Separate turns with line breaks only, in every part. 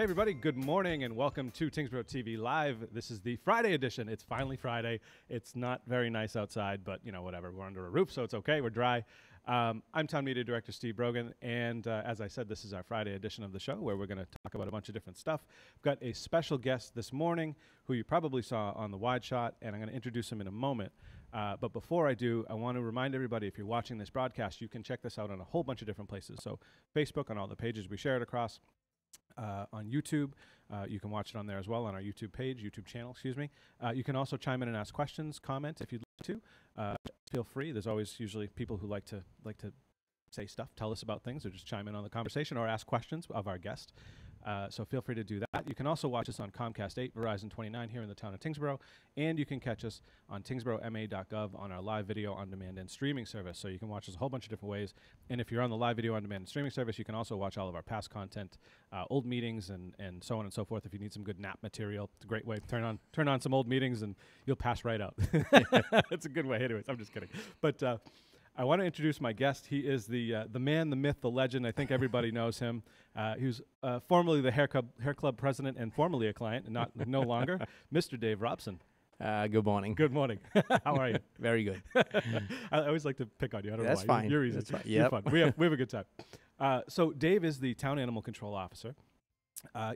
Hey everybody, good morning and welcome to Tyngsborough TV Live. This is the Friday edition. It's finally Friday. It's not very nice outside, but you know, whatever. We're under a roof, so it's okay. We're dry. I'm Town Media Director Steve Brogan, and as I said, this is our Friday edition of the show where we're going to talk about a bunch of different stuff. We've got a special guest this morning who you probably saw on the wide shot, and I'm going to introduce him in a moment. But before I do, I want to remind everybody, if you're watching this broadcast, you can check this out on a whole bunch of different places. So Facebook, on all the pages we share it across. On YouTube, you can watch it on there as well on our YouTube page, YouTube channel, excuse me. You can also chime in and ask questions, comment if you'd like to. Feel free. There's always usually people who like to say stuff, tell us about things, or just chime in on the conversation or ask questions of our guest. So feel free to do that. You can also watch us on Comcast 8, Verizon 29 here in the town of Tyngsborough, and you can catch us on tyngsboroughma.gov on our live video on demand and streaming service. So you can watch us a whole bunch of different ways. And if you're on the live video on demand and streaming service, you can also watch all of our past content, old meetings, and so on and so forth. If you need some good nap material, it's a great way. Turn on some old meetings, and you'll pass right out. It's a good way. Anyways, I'm just kidding. But I want to introduce my guest. He is the man, the myth, the legend. I think everybody knows him. He was formerly the hair club president and formerly a client, and no longer, Mr. Dave Robson.
Good morning.
Good morning. How are you?
Very good.
I always like to pick on you. I don't know why.
That's fine.
You're easy.
That's fine.
You're
Yep.
fun. We have a good time. So Dave is the town animal control officer.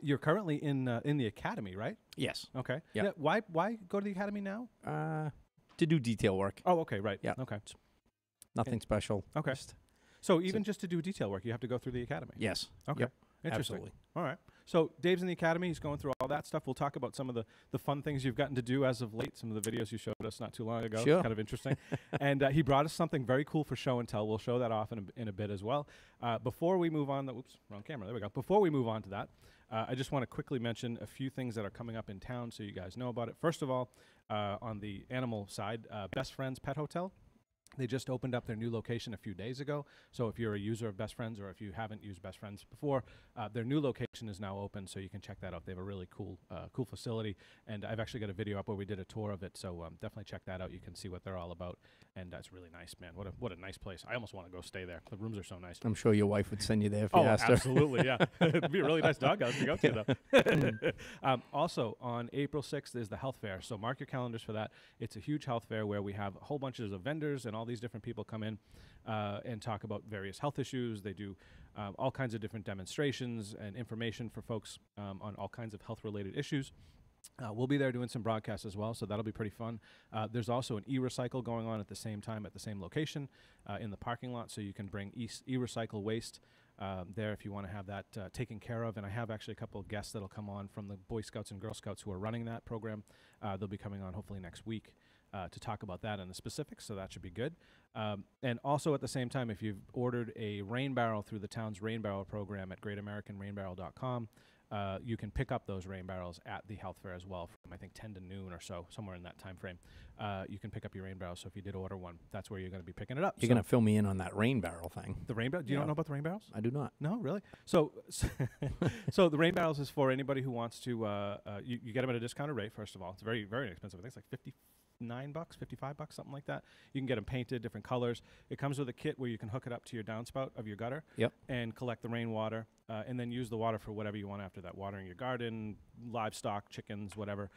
You're currently in the academy, right?
Yes.
Okay.
Yep.
Yeah, why go to the academy now?
To do detail work.
Oh, okay, right.
Yeah.
Okay.
Nothing special.
Okay. So even just to do detail work, you have to go through the academy?
Yes.
Okay.
Yep.
Interesting.
Absolutely.
All right. So Dave's in the academy. He's going through all that stuff. We'll talk about some of the fun things you've gotten to do as of late, some of the videos you showed us not too long ago.
Sure.
Kind of interesting. And he brought us something very cool for show and tell. We'll show that off in a bit as well. Before we move on, oops, wrong camera. There we go. Before we move on to that, I just want to quickly mention a few things that are coming up in town so you guys know about it. First of all, on the animal side, Best Friends Pet Hotel. They just opened up their new location a few days ago. So if you're a user of Best Friends or if you haven't used Best Friends before, their new location is now open, so you can check that out. They have a really cool facility, and I've actually got a video up where we did a tour of it, so definitely check that out. You can see what they're all about, and it's really nice, man. What a nice place. I almost want to go stay there. The rooms are so nice.
I'm sure your wife would send you there if you asked her.
Absolutely, yeah. It'd be a really nice doghouse to go to, though. Also, on April 6th is the health fair, so mark your calendars for that. It's a huge health fair where we have a whole bunch of vendors and all these different people come in and talk about various health issues. They do all kinds of different demonstrations and information for folks on all kinds of health-related issues. We'll be there doing some broadcasts as well, so that'll be pretty fun. There's also an e-recycle going on at the same time at the same location in the parking lot, so you can bring e-recycle waste there if you want to have that taken care of. And I have actually a couple of guests that'll come on from the Boy Scouts and Girl Scouts who are running that program. They'll be coming on hopefully next week to talk about that in the specifics, so that should be good. And also at the same time, if you've ordered a rain barrel through the town's rain barrel program at greatamericanrainbarrel.com, you can pick up those rain barrels at the health fair as well from, I think, 10 to noon or so, somewhere in that time frame. You can pick up your rain barrel, so if you did order one, that's where you're going to be picking it up.
You're going to fill me in on that rain barrel thing.
The rain barrel? Do you not know about the rain barrels?
I do not.
No, really? So so the rain barrels is for anybody who wants to, you get them at a discounted rate, first of all. It's very, very inexpensive. I think it's like $59, $55, something like that. You can get them painted, different colors. It comes with a kit where you can hook it up to your downspout of your gutter.
Yep.
And collect the rainwater, and then use the water for whatever you want after that. Watering your garden, livestock, chickens, whatever,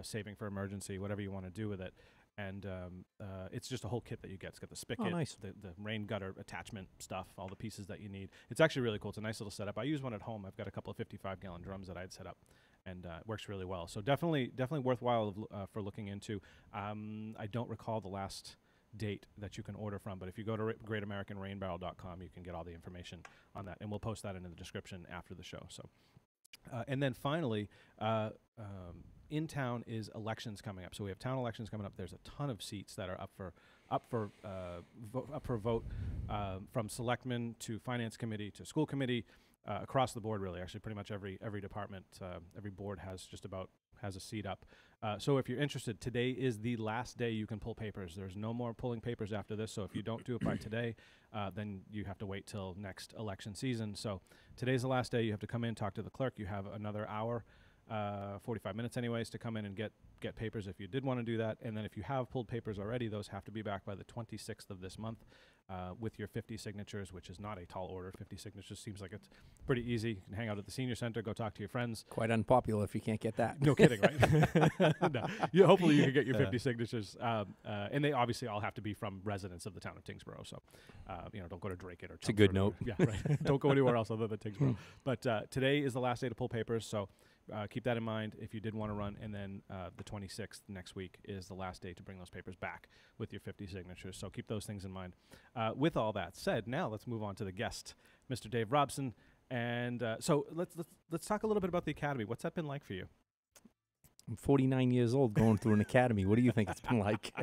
saving for emergency, whatever you want to do with it. And it's just a whole kit that you get. It's got the spigot,
nice.
the rain gutter attachment stuff, all the pieces that you need. It's actually really cool. It's a nice little setup. I use one at home. I've got a couple of 55-gallon drums that I had set up, and it works really well. So definitely worthwhile for looking into. I don't recall the last date that you can order from, but if you go to greatamericanrainbarrel.com, you can get all the information on that, and we'll post that in the description after the show. So, and then finally, in town is elections coming up. So we have town elections coming up. There's a ton of seats that are up for vote, from selectmen to finance committee to school committee, across the board, really. Actually, pretty much every department, every board has a seat up. So if you're interested, today is the last day you can pull papers. There's no more pulling papers after this. So if you don't do it by today, then you have to wait till next election season. So today's the last day. You have to come in, talk to the clerk. You have another hour 45 minutes anyways to come in and get papers if you did want to do that. And then if you have pulled papers already, those have to be back by the 26th of this month with your 50 signatures, which is not a tall order. 50 signatures seems like it's pretty easy. You can hang out at the senior center, go talk to your friends.
Quite unpopular if you can't get that.
No kidding, right? No. Hopefully you can get your 50 signatures. And they obviously all have to be from residents of the town of Tyngsborough. So, don't go to Drake or
it's a good note.
Yeah, right. Don't go anywhere else other than Tyngsborough. But today is the last day to pull papers, so keep that in mind if you did want to run. And then the 26th next week is the last day to bring those papers back with your 50 signatures. So keep those things in mind. With all that said, now let's move on to the guest, Mr. Dave Robson. And so let's talk a little bit about the academy. What's that been like for you?
I'm 49 years old going through an academy. What do you think it's been like?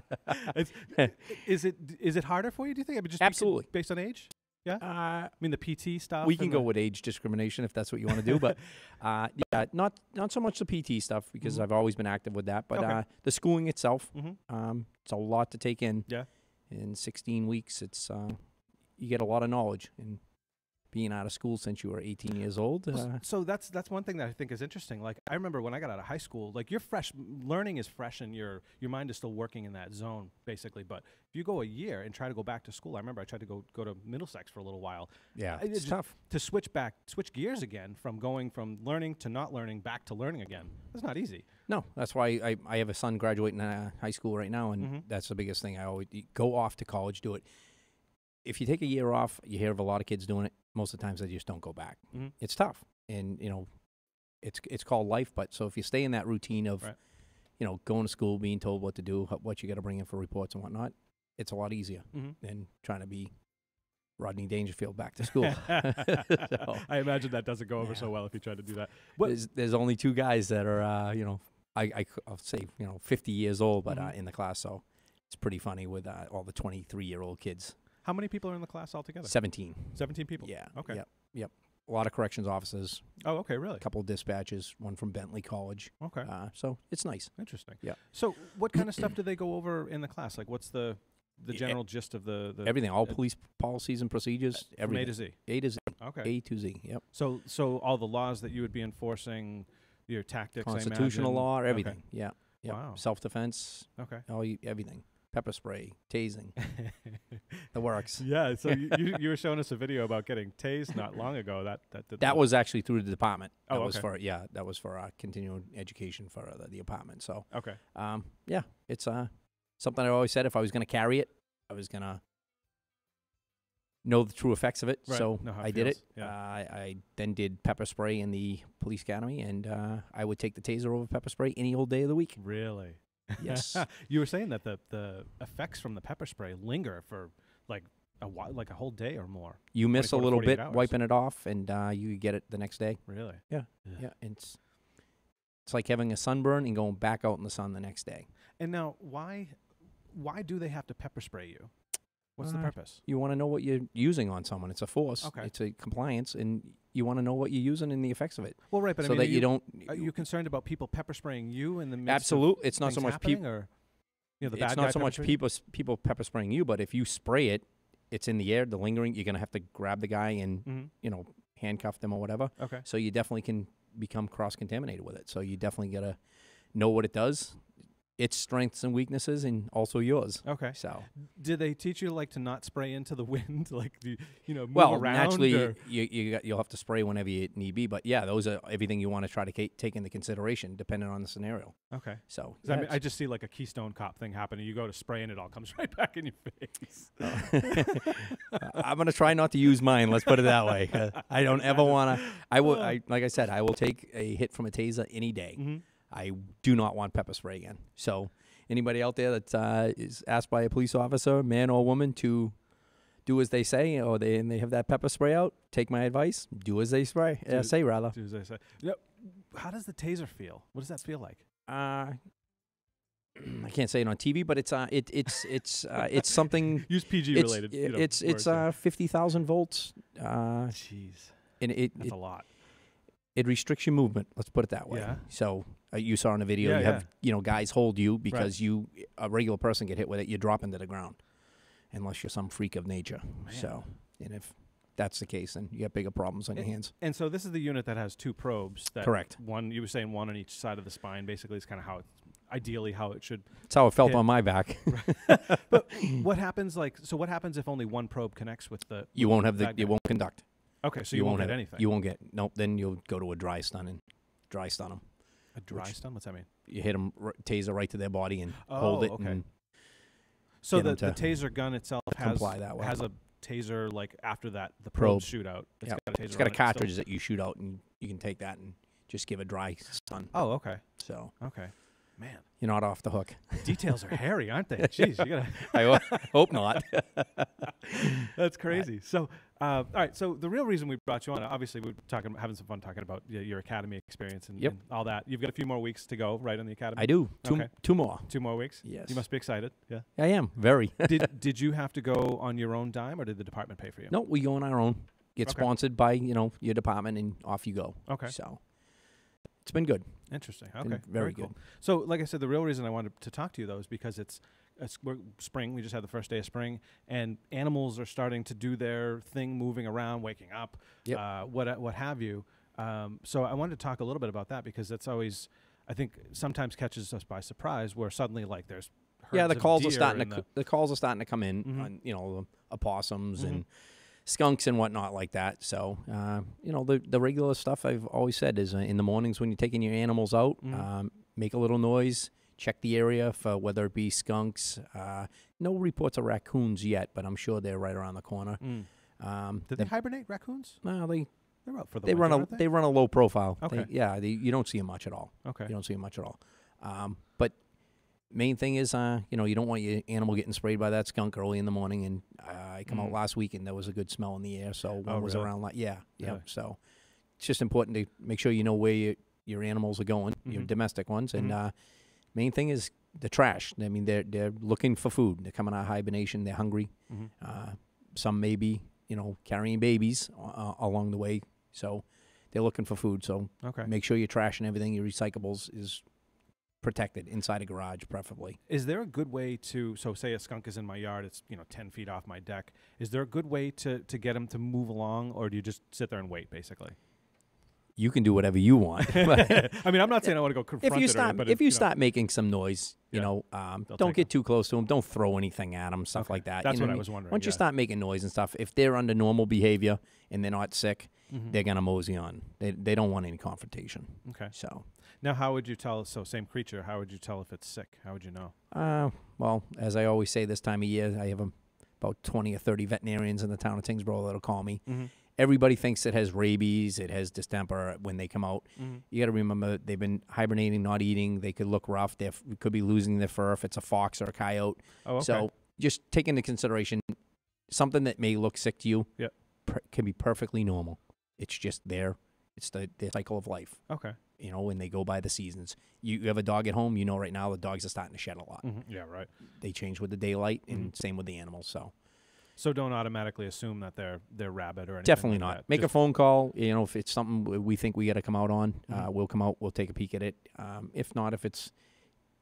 Is it harder for you, do you think? I mean, just
Absolutely.
Based on age? Yeah? I mean, the PT stuff?
We can go with age discrimination if that's what you want to do. But, yeah, not so much the PT stuff because I've always been active with that. But the schooling itself, it's a lot to take in.
Yeah.
In 16 weeks, it's you get a lot of knowledge. And being out of school since you were 18 years old.
So that's one thing that I think is interesting. Like, I remember when I got out of high school, like, you're fresh, learning is fresh and your mind is still working in that zone, basically. But if you go a year and try to go back to school, I remember I tried to go to Middlesex for a little while.
Yeah, it's tough.
To switch gears again from going from learning to not learning back to learning again. It's not easy.
No, that's why I have a son graduating high school right now, and that's the biggest thing. I always go off to college, do it. If you take a year off, you hear of a lot of kids doing it. Most of the times they just don't go back. It's tough, and it's called life. But so if you stay in that routine of, going to school, being told what to do, what you got to bring in for reports and whatnot, it's a lot easier than trying to be Rodney Dangerfield back to school.
So, I imagine that doesn't go over so well if you try to do that.
There's only two guys that are I'll say 50 years old, but in the class, so it's pretty funny with all the 23-year-old kids.
How many people are in the class altogether?
17.
17 people?
Yeah.
Okay.
Yep. A lot of corrections officers.
Oh, okay, really?
A couple of dispatches, one from Bentley College.
Okay.
So it's nice.
Interesting.
Yeah.
So what kind of stuff do they go over in the class? Like, what's the general gist of the
everything, all police policies and procedures, everything.
From A to Z?
A to Z.
Okay.
A to Z, yep.
So all the laws that you would be enforcing, your tactics,
constitutional law, everything. Okay. Yeah. Yep.
Wow.
Self-defense.
Okay.
Everything. Pepper spray, tasing, the works.
Yeah, so you were showing us a video about getting tased not long ago. That
was actually through the department.
Oh,
that was for continuing education for the department. So
okay,
yeah, it's something I always said if I was going to carry it, I was going to know the true effects of it. Right. So I did it. Yeah. I then did pepper spray in the police academy, and I would take the taser over pepper spray any old day of the week.
Really?
Yes.
You were saying that the effects from the pepper spray linger for like a whole day or more.
You miss a little bit wiping it off, and you get it the next day.
Really?
Yeah. It's like having a sunburn and going back out in the sun the next day.
And now, why do they have to pepper spray you? What's the purpose?
You want to know what you're using on someone. It's a force.
Okay.
It's a compliance, and you want to know what you're using and the effects of it.
Well, right, but
so
I mean,
that you don't.
Are you concerned about people pepper spraying you in the midst
Absolutely.
of
It's not so much people.
Or the bad
it's not so much people pepper spraying you, but if you spray it, it's in the air, the lingering. You're gonna have to grab the guy and handcuff them or whatever.
Okay.
So you definitely can become cross-contaminated with it. So you definitely gotta know what it does. Its strengths and weaknesses, and also yours.
Okay.
So,
did they teach you to not spray into the wind, move
well,
around?
Naturally, you'll have to spray whenever you need be. But yeah, those are everything you want to try to take into consideration, depending on the scenario.
Okay.
So,
I mean, I just see like a Keystone Cop thing happening. You go to spray, and it all comes right back in your face.
I'm gonna try not to use mine. Let's put it that way. I don't ever want to. Like I said, I will take a hit from a taser any day. Mm-hmm. I do not want pepper spray again. So anybody out there that is asked by a police officer, man or woman, to do as they say, and they have that pepper spray out, take my advice, do as they say.
Do as they say. Yep. How does the taser feel? What does that feel like?
I can't say it on TV, but it's something.
Use PG related.
It's 50,000 volts.
Jeez.
And
that's a lot.
It restricts your movement. Let's put it that way.
Yeah.
So you saw in the video, you have guys hold you because a regular person get hit with it, you drop into the ground, unless you're some freak of nature.
Man.
So, and if that's the case, then you have bigger problems on your hands.
And so this is the unit that has 2 probes. That
Correct.
One, you were saying one on each side of the spine. Basically, is kind of how it's ideally how it should.
That's how it felt on my back.
But what happens? So what happens if only one probe connects with the?
You won't have the. You won't conduct.
Okay, so you won't get anything.
You won't get. Nope. Then you'll go to a dry stun and dry stun them.
A dry stun? What's that mean?
You hit them taser right to their body and hold it.
Okay.
And
so the taser gun itself has
a
taser like after that the probes shoot out.
It's got a cartridge that you shoot out, and you can take that and just give a dry stun.
Oh, okay.
So
man,
you're not off the hook.
Details are hairy, aren't they? Jeez, you gotta.
I hope not.
That's crazy. So, all right. So the real reason we brought you on, obviously, we're having some fun talking about your academy experience and all that. You've got a few more weeks to go, right, on the academy.
I do. Two more.
2 more weeks.
Yes.
You must be excited. Yeah.
I am very.
Did you have to go on your own dime, or did the department pay for you?
No, we go on our own. Get sponsored by your department, and off you go.
Okay.
So it's been good.
Interesting. Okay.
Very good.
Cool. So, like I said, the real reason I wanted to talk to you, though, is because it's spring. We just had the first day of spring, and animals are starting to do their thing, moving around, waking up, what have you. So I wanted to talk a little bit about that, because that's always, I think, sometimes catches us by surprise, where suddenly like there's herds
the calls
of
are starting to the calls are starting to come in on the opossums and skunks and whatnot like that. So, the regular stuff I've always said is in the mornings when you're taking your animals out, make a little noise, check the area for whether it be skunks. No reports of raccoons yet, but I'm sure they're right around the corner.
Did they hibernate, raccoons?
No,
they're out for the winter,
they run a low profile.
Okay.
You don't see them much at all.
Okay.
You don't see them much at all. But main thing is, you don't want your animal getting sprayed by that skunk early in the morning. And I come out last week, and there was a good smell in the air. So one was around like, So it's just important to make sure you know where your animals are going, your domestic ones. And main thing is the trash. I mean, they're looking for food. They're coming out of hibernation. They're hungry. Some may be, carrying babies along the way. So they're looking for food. So make sure your trash and everything, your recyclables, is protected inside a garage, preferably.
Is there a good way to, so say a skunk is in my yard, it's 10 feet off my deck. Is there a good way to get him to move along, or do you just sit there and wait, basically?
You can do whatever you want.
I mean, I'm not saying I want to go confront
if you start making some noise, don't get too close to them. Don't throw anything at them, stuff like that.
That's what I was wondering.
Once you start making noise and stuff, if they're under normal behavior and they're not sick, they're going to mosey on. They don't want any confrontation.
Okay.
So
now, how would you tell? So same creature. How would you tell if it's sick? How would you know?
Well, as I always say, this time of year, I have about 20 or 30 veterinarians in the town of Tyngsborough that'll call me. Everybody thinks it has rabies, it has distemper when they come out. You got to remember, they've been hibernating, not eating. They could look rough. They could be losing their fur if it's a fox or a coyote.
Oh, okay.
So just take into consideration, something that may look sick to you can be perfectly normal. It's just there. It's the cycle of life. Okay. When they go by the seasons. You have a dog at home, right now the dogs are starting to shed a lot.
Yeah, right.
They change with the daylight, and same with the animals.
So don't automatically assume that they're rabid or anything.
Definitely
like
not.
that.
Make a phone call. If it's something we think we got to come out on, we'll come out. We'll take a peek at it. If not, if it's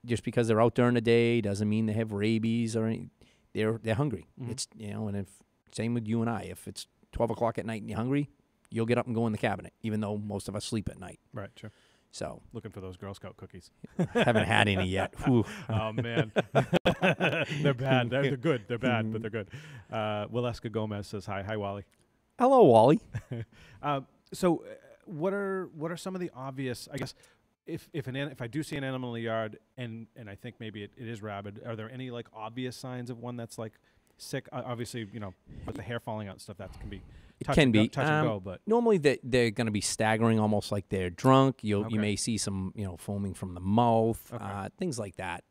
just because they're out during the day, doesn't mean they have rabies or anything. They're hungry. It's and if same with you and I. If it's 12 o'clock at night and you're hungry, you'll get up and go in the cabinet, even though most of us sleep at night.
Right. Sure.
So
looking for those Girl Scout cookies.
Haven't had any yet.
Oh man, they're bad. They're good. They're bad, but they're good. Willeska Gomez says hi. Hi, Wally.
Hello, Wally.
So, what are some of the obvious? I guess if I do see an animal in the yard and I think maybe it is rabid, are there any like obvious signs of one that's like sick? Obviously, with the hair falling out and stuff, that can be. Touch and go, but
normally they're going to be staggering, almost like they're drunk. You may see some, foaming from the mouth, things like that.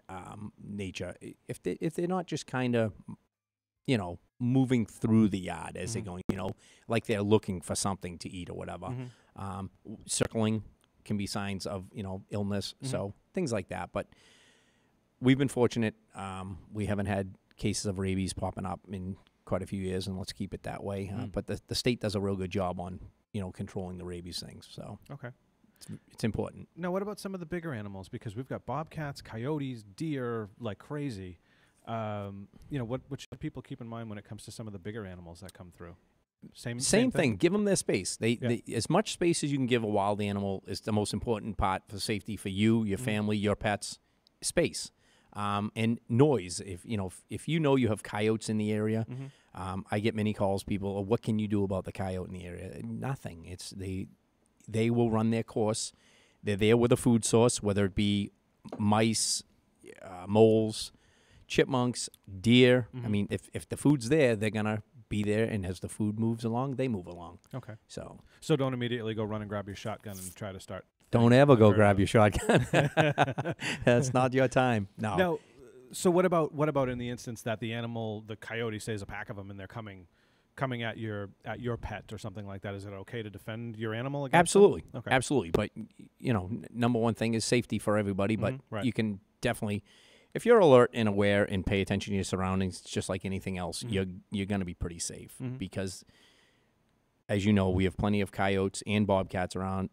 Nature. If they're not just kind of, moving through the yard as they're going, like they're looking for something to eat or whatever. Circling can be signs of illness. So things like that. But we've been fortunate. We haven't had cases of rabies popping up in quite a few years, and let's keep it that way. But the state does a real good job on controlling the rabies things. So it's important.
Now, what about some of the bigger animals? Because we've got bobcats, coyotes, deer, like crazy. What should people keep in mind when it comes to some of the bigger animals that come through? Same
thing. Give them their space. They as much space as you can give a wild animal is the most important part for safety for you, your family, your pets. Space, and noise. If you know you have coyotes in the area, I get many calls. People, oh, what can you do about the coyote in the area? Nothing. It's they will run their course. They're there with a food source, whether it be mice, moles, chipmunks, deer. I mean, if the food's there, they're gonna be there, and as the food moves along, they move along.
Okay.
So
don't immediately go run and grab your shotgun and try to start.
Don't ever go grab your shotgun. That's not your time. No.
Now, so what about in the instance that the coyote, say, is a pack of them, and they're coming at your pet or something like that? Is it okay to defend your animal against
Absolutely.
them? Okay.
Absolutely. But number one thing is safety for everybody. But you can definitely, if you're alert and aware and pay attention to your surroundings, just like anything else, you're going to be pretty safe because, as you know, we have plenty of coyotes and bobcats around.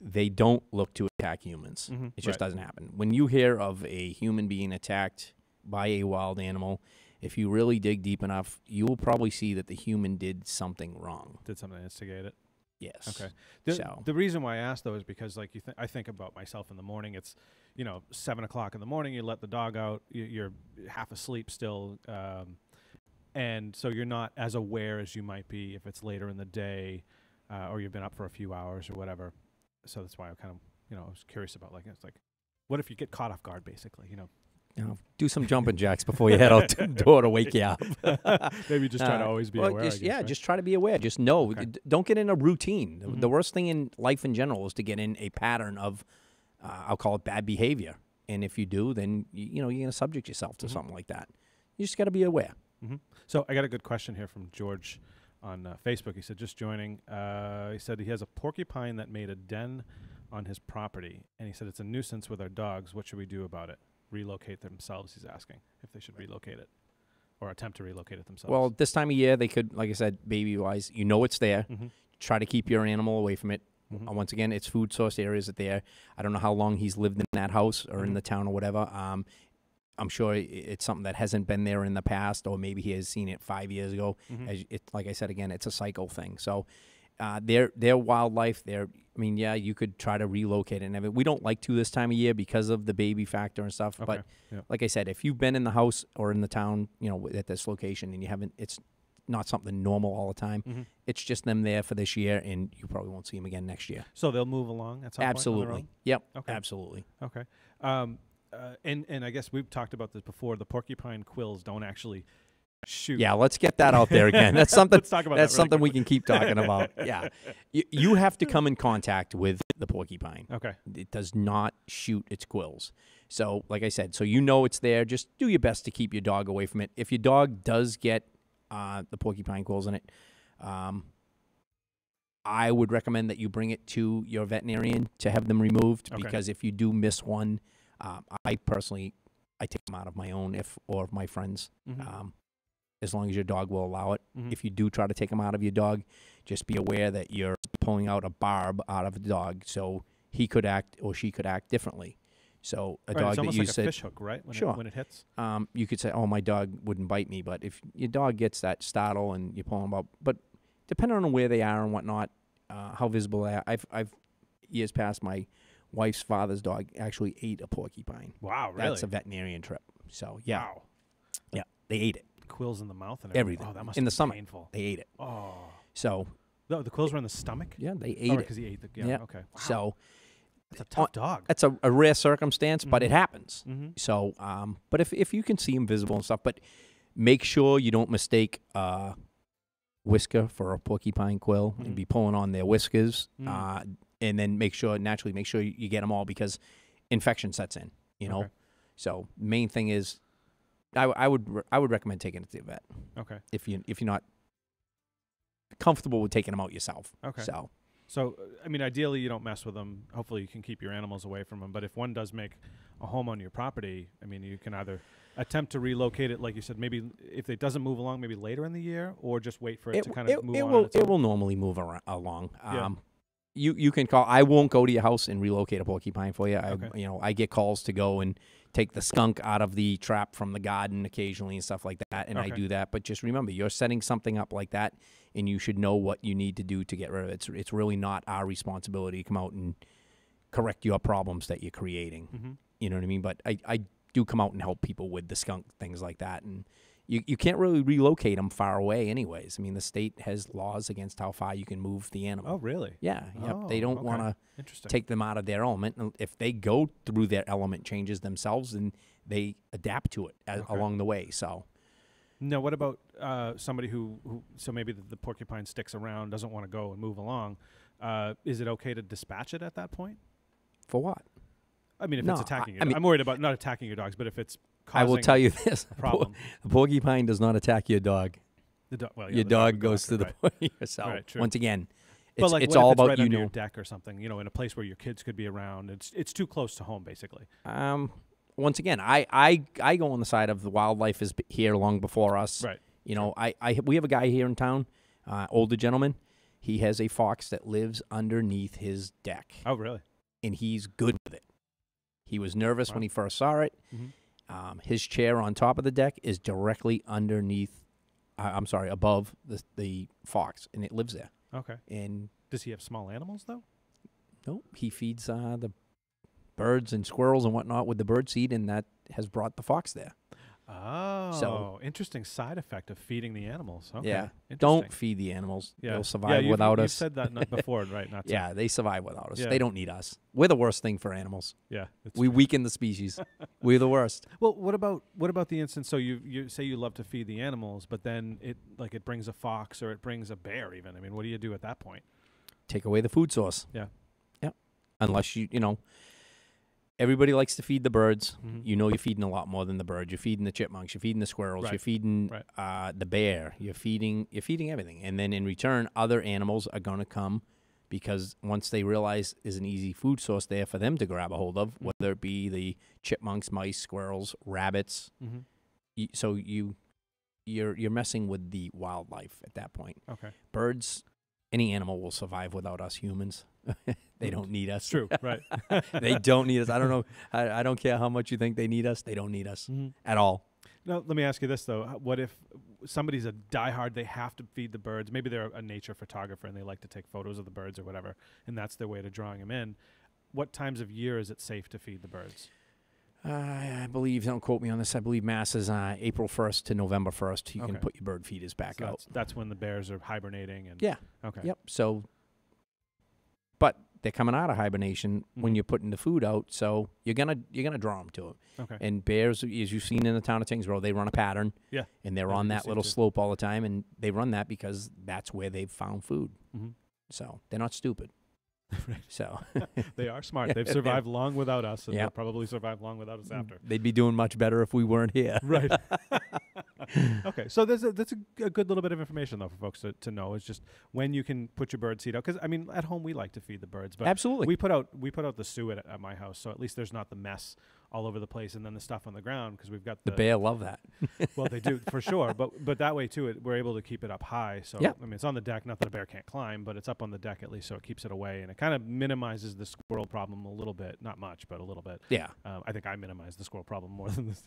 They don't look to attack humans. It just doesn't happen. When you hear of a human being attacked by a wild animal, if you really dig deep enough, you will probably see that the human did something wrong.
Did something to instigate it?
Yes.
Okay. The reason why I asked, though, is because, like, I think about myself in the morning. It's, 7 o'clock in the morning. You let the dog out. You're half asleep still. And so you're not as aware as you might be if it's later in the day or you've been up for a few hours or whatever. So that's why I kind of, I was curious about, like, it's like, what if you get caught off guard, basically,
do some jumping jacks before you head out the door to wake you up.
Maybe just try to always be aware.
Just try to be aware. Just know. Okay. Don't get in a routine. The worst thing in life in general is to get in a pattern of, I'll call it bad behavior. And if you do, then, you're going to subject yourself to something like that. You just got to be aware.
So I got a good question here from George on Facebook. He said, just joining. He said he has a porcupine that made a den on his property. And he said, it's a nuisance with our dogs. What should we do about it? Relocate themselves, he's asking, if they should relocate it or attempt to relocate it themselves.
Well, this time of year, they could, like I said, baby-wise, it's there. Try to keep your animal away from it. Once again, it's food source areas that there. I don't know how long he's lived in that house or in the town or whatever. I'm sure it's something that hasn't been there in the past, or maybe he has seen it 5 years ago. Like I said, again, it's a cycle thing. So their wildlife, you could try to relocate it. And we don't like to this time of year because of the baby factor and stuff.
Okay.
But like I said, if you've been in the house or in the town, at this location, and you haven't, it's not something normal all the time. It's just them there for this year, and you probably won't see them again next year.
So they'll move along at some point?
Absolutely. Yep.
Okay.
Absolutely.
Okay. And I guess we've talked about this before. The porcupine quills don't actually shoot.
Yeah, let's get that out there again. That's something.
Let's talk about
that's
that
something we can keep talking about. Yeah, you have to come in contact with the porcupine.
Okay.
It does not shoot its quills. So, like I said, it's there. Just do your best to keep your dog away from it. If your dog does get the porcupine quills in it, I would recommend that you bring it to your veterinarian to have them removed. Okay. Because if you do miss one, I personally take them out of my own or my friends. As long as your dog will allow it. If you do try to take them out of your dog, just be aware that you're pulling out a barb out of the dog, so he could act or she could act differently. So a dog that you
like
said,
a fish hook, right? When it hits.
You could say, "Oh, my dog wouldn't bite me," but if your dog gets that startle and you pull them out, but depending on where they are and whatnot, how visible they are. I've years past, my wife's father's dog actually ate a porcupine.
Wow, really?
That's a veterinarian trip. So yeah,
wow.
Yeah, they ate it.
Quills in the mouth and
everything.
Oh, that must
in
be
the stomach.
Painful.
They ate it.
Oh.
So.
No, the quills were in the stomach?
Yeah, they ate it.
Because he ate the. Yeah. Okay. Wow.
So.
That's a tough dog.
That's a rare circumstance, but it happens. So, but if you can see them visible and stuff, but make sure you don't mistake whisker for a porcupine quill and be pulling on their whiskers, and then make sure you get them all because infection sets in. Okay. So main thing is, I would recommend taking it to the vet.
Okay.
If you're not comfortable with taking them out yourself.
Okay. So, ideally, you don't mess with them. Hopefully, you can keep your animals away from them. But if one does make a home on your property, you can either attempt to relocate it, like you said, maybe if it doesn't move along, maybe later in the year, or just wait for it to kind of move on.
It will normally move along.
Yeah.
You can call. I won't go to your house and relocate a porcupine for you.
Okay.
I get calls to go and take the skunk out of the trap from the garden occasionally and stuff like that, and I
Okay.
do that. But just remember, you're setting something up like that, and you should know what you need to do to get rid of it. It's really not our responsibility to come out and correct your problems that you're creating.
Mm-hmm.
You know what I mean? But I do come out and help people with the skunk, things like that. And you can't really relocate them far away anyways. I mean, the state has laws against how far you can move the animal.
Oh, really?
Yeah. Yep.
Oh,
They don't
okay.
want to
Interesting.
take them out of their element. And if they go through their element changes themselves, then they adapt to it along the way. So
No, what about somebody who so maybe the porcupine sticks around, doesn't want to go and move along? Is it okay to dispatch it at that point?
for what?
I mean, if
No,
it's attacking you.
I mean-
I'm worried about not attacking your dogs, but if it's
I will
causing
tell you this.
a problem.
The porcupine does not attack your dog.
Well, yeah,
Your
the
dog
would
goes
after,
to the
right.
point yourself.
Right, true.
Once again,
But
it's,
like,
it's
what if
all
it's
about
right
you
under your
know.
deck or something, in a place where your kids could be around. It's too close to home, basically.
Once again, I go on the side of the wildlife is here long before us.
Right.
You know, we have a guy here in town, older gentleman. He has a fox that lives underneath his deck,
Oh, really?
and he's good with it. He was nervous when he first saw it.
Mm-hmm.
His chair on top of the deck is directly underneath. Above the fox, and it lives there.
Okay.
And
Does he have small animals though?
no, he feeds the birds and squirrels and whatnot with the bird seed, and that has brought the fox there.
Oh, interesting side effect of feeding the animals. Okay.
Yeah.
Interesting.
Don't feed the animals.
Yeah.
They'll survive without
you've
us.
said that before, right? Not to,
Yeah, they survive without us.
Yeah.
They don't need us. We're the worst thing for animals.
Yeah. It's
We
true.
weaken the species. We're the worst.
Well, what about the instance? So you say you love to feed the animals, but then it brings a fox or it brings a bear even. I mean, what do you do at that point?
Take away the food source.
Yeah.
Yep. Unless you know, everybody likes to feed the birds.
Mhm.
You know you're feeding a lot more than the birds. You're feeding the chipmunks. You're feeding the squirrels.
Right.
You're feeding
Right.
the bear. You're feeding everything. And then in return, other animals are going to come because once they realize there's an easy food source there for them to grab a hold of, whether it be the chipmunks, mice, squirrels, rabbits.
Mm-hmm.
You're messing with the wildlife at that point.
Okay.
Birds, any animal will survive without us humans. They don't need us.
True. Right.
They don't need us. I don't know. I don't care how much you think they need us. They don't need us
Mhm.
at all.
Now, let me ask you this though: what if somebody's a diehard? They have to feed the birds. Maybe they're a nature photographer and they like to take photos of the birds or whatever, and that's their way to drawing them in. What times of year is it safe to feed the birds?
I believe, don't quote me on this, I believe Mass is April 1st to November 1st. You can
Okay.
put your bird feeders back
So
out.
that's when the bears are hibernating. And
Yeah.
Okay.
Yep. So, but they're coming out of hibernation when
Mhm.
you're putting the food out, so you're gonna draw them to it.
Okay.
And bears, as you've seen in the town of Tyngsborough, they run a pattern.
Yeah.
And they're
Yeah,
on
we
that
see
little
too.
slope all the time, and they run that because that's where they've found food.
Mhm.
So they're not stupid.
Right.
So
They are smart. They've survived long without us, and
Yep.
they'll probably survive long without us after.
they'd be doing much better if we weren't here.
Right. Okay. So that's a good little bit of information though for folks to know. Is just when you can put your bird seed out. Because I mean, at home we like to feed the birds, but
Absolutely.
we put out the suet at my house, so at least there's not the mess all over the place and then the stuff on the ground because we've got
the bear love that.
Well, they do for sure, but that way too, we're able to keep it up high. So
Yeah.
I mean, it's on the deck. Not that a bear can't climb, but it's up on the deck at least, so it keeps it away, and it kind of minimizes the squirrel problem a little bit. Not much, but a little bit.
Yeah.
I think I minimize the squirrel problem more than this.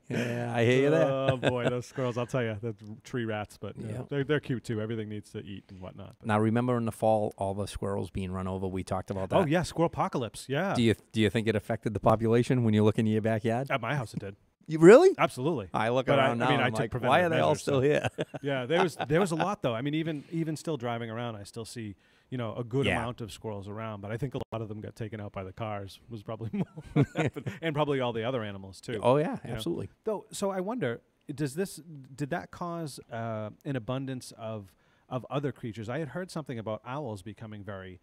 Yeah, I hear you there.
Oh boy, those squirrels! I'll tell you, the tree rats, but you know,
Yeah.
they're cute too. Everything needs to eat and whatnot. But
Now remember in the fall, all the squirrels being run over. We talked about that.
oh yeah, squirrel apocalypse. Yeah,
Do you think it affected the population when you look in your backyard?
at my house it did.
You really?
Absolutely.
I look
But
around now.
I mean,
and
I
I'm
took
like,
preventative
why are they all
measures,
still
so-
here?
Yeah, there was a lot though. I mean, even still driving around, I still see a good
Yeah.
amount of squirrels around. But I think a lot of them got taken out by the cars. Was probably more, what happened, and probably all the other animals too.
Oh yeah,
You know.
absolutely.
Though, so I wonder, did that cause an abundance of other creatures? I had heard something about owls becoming very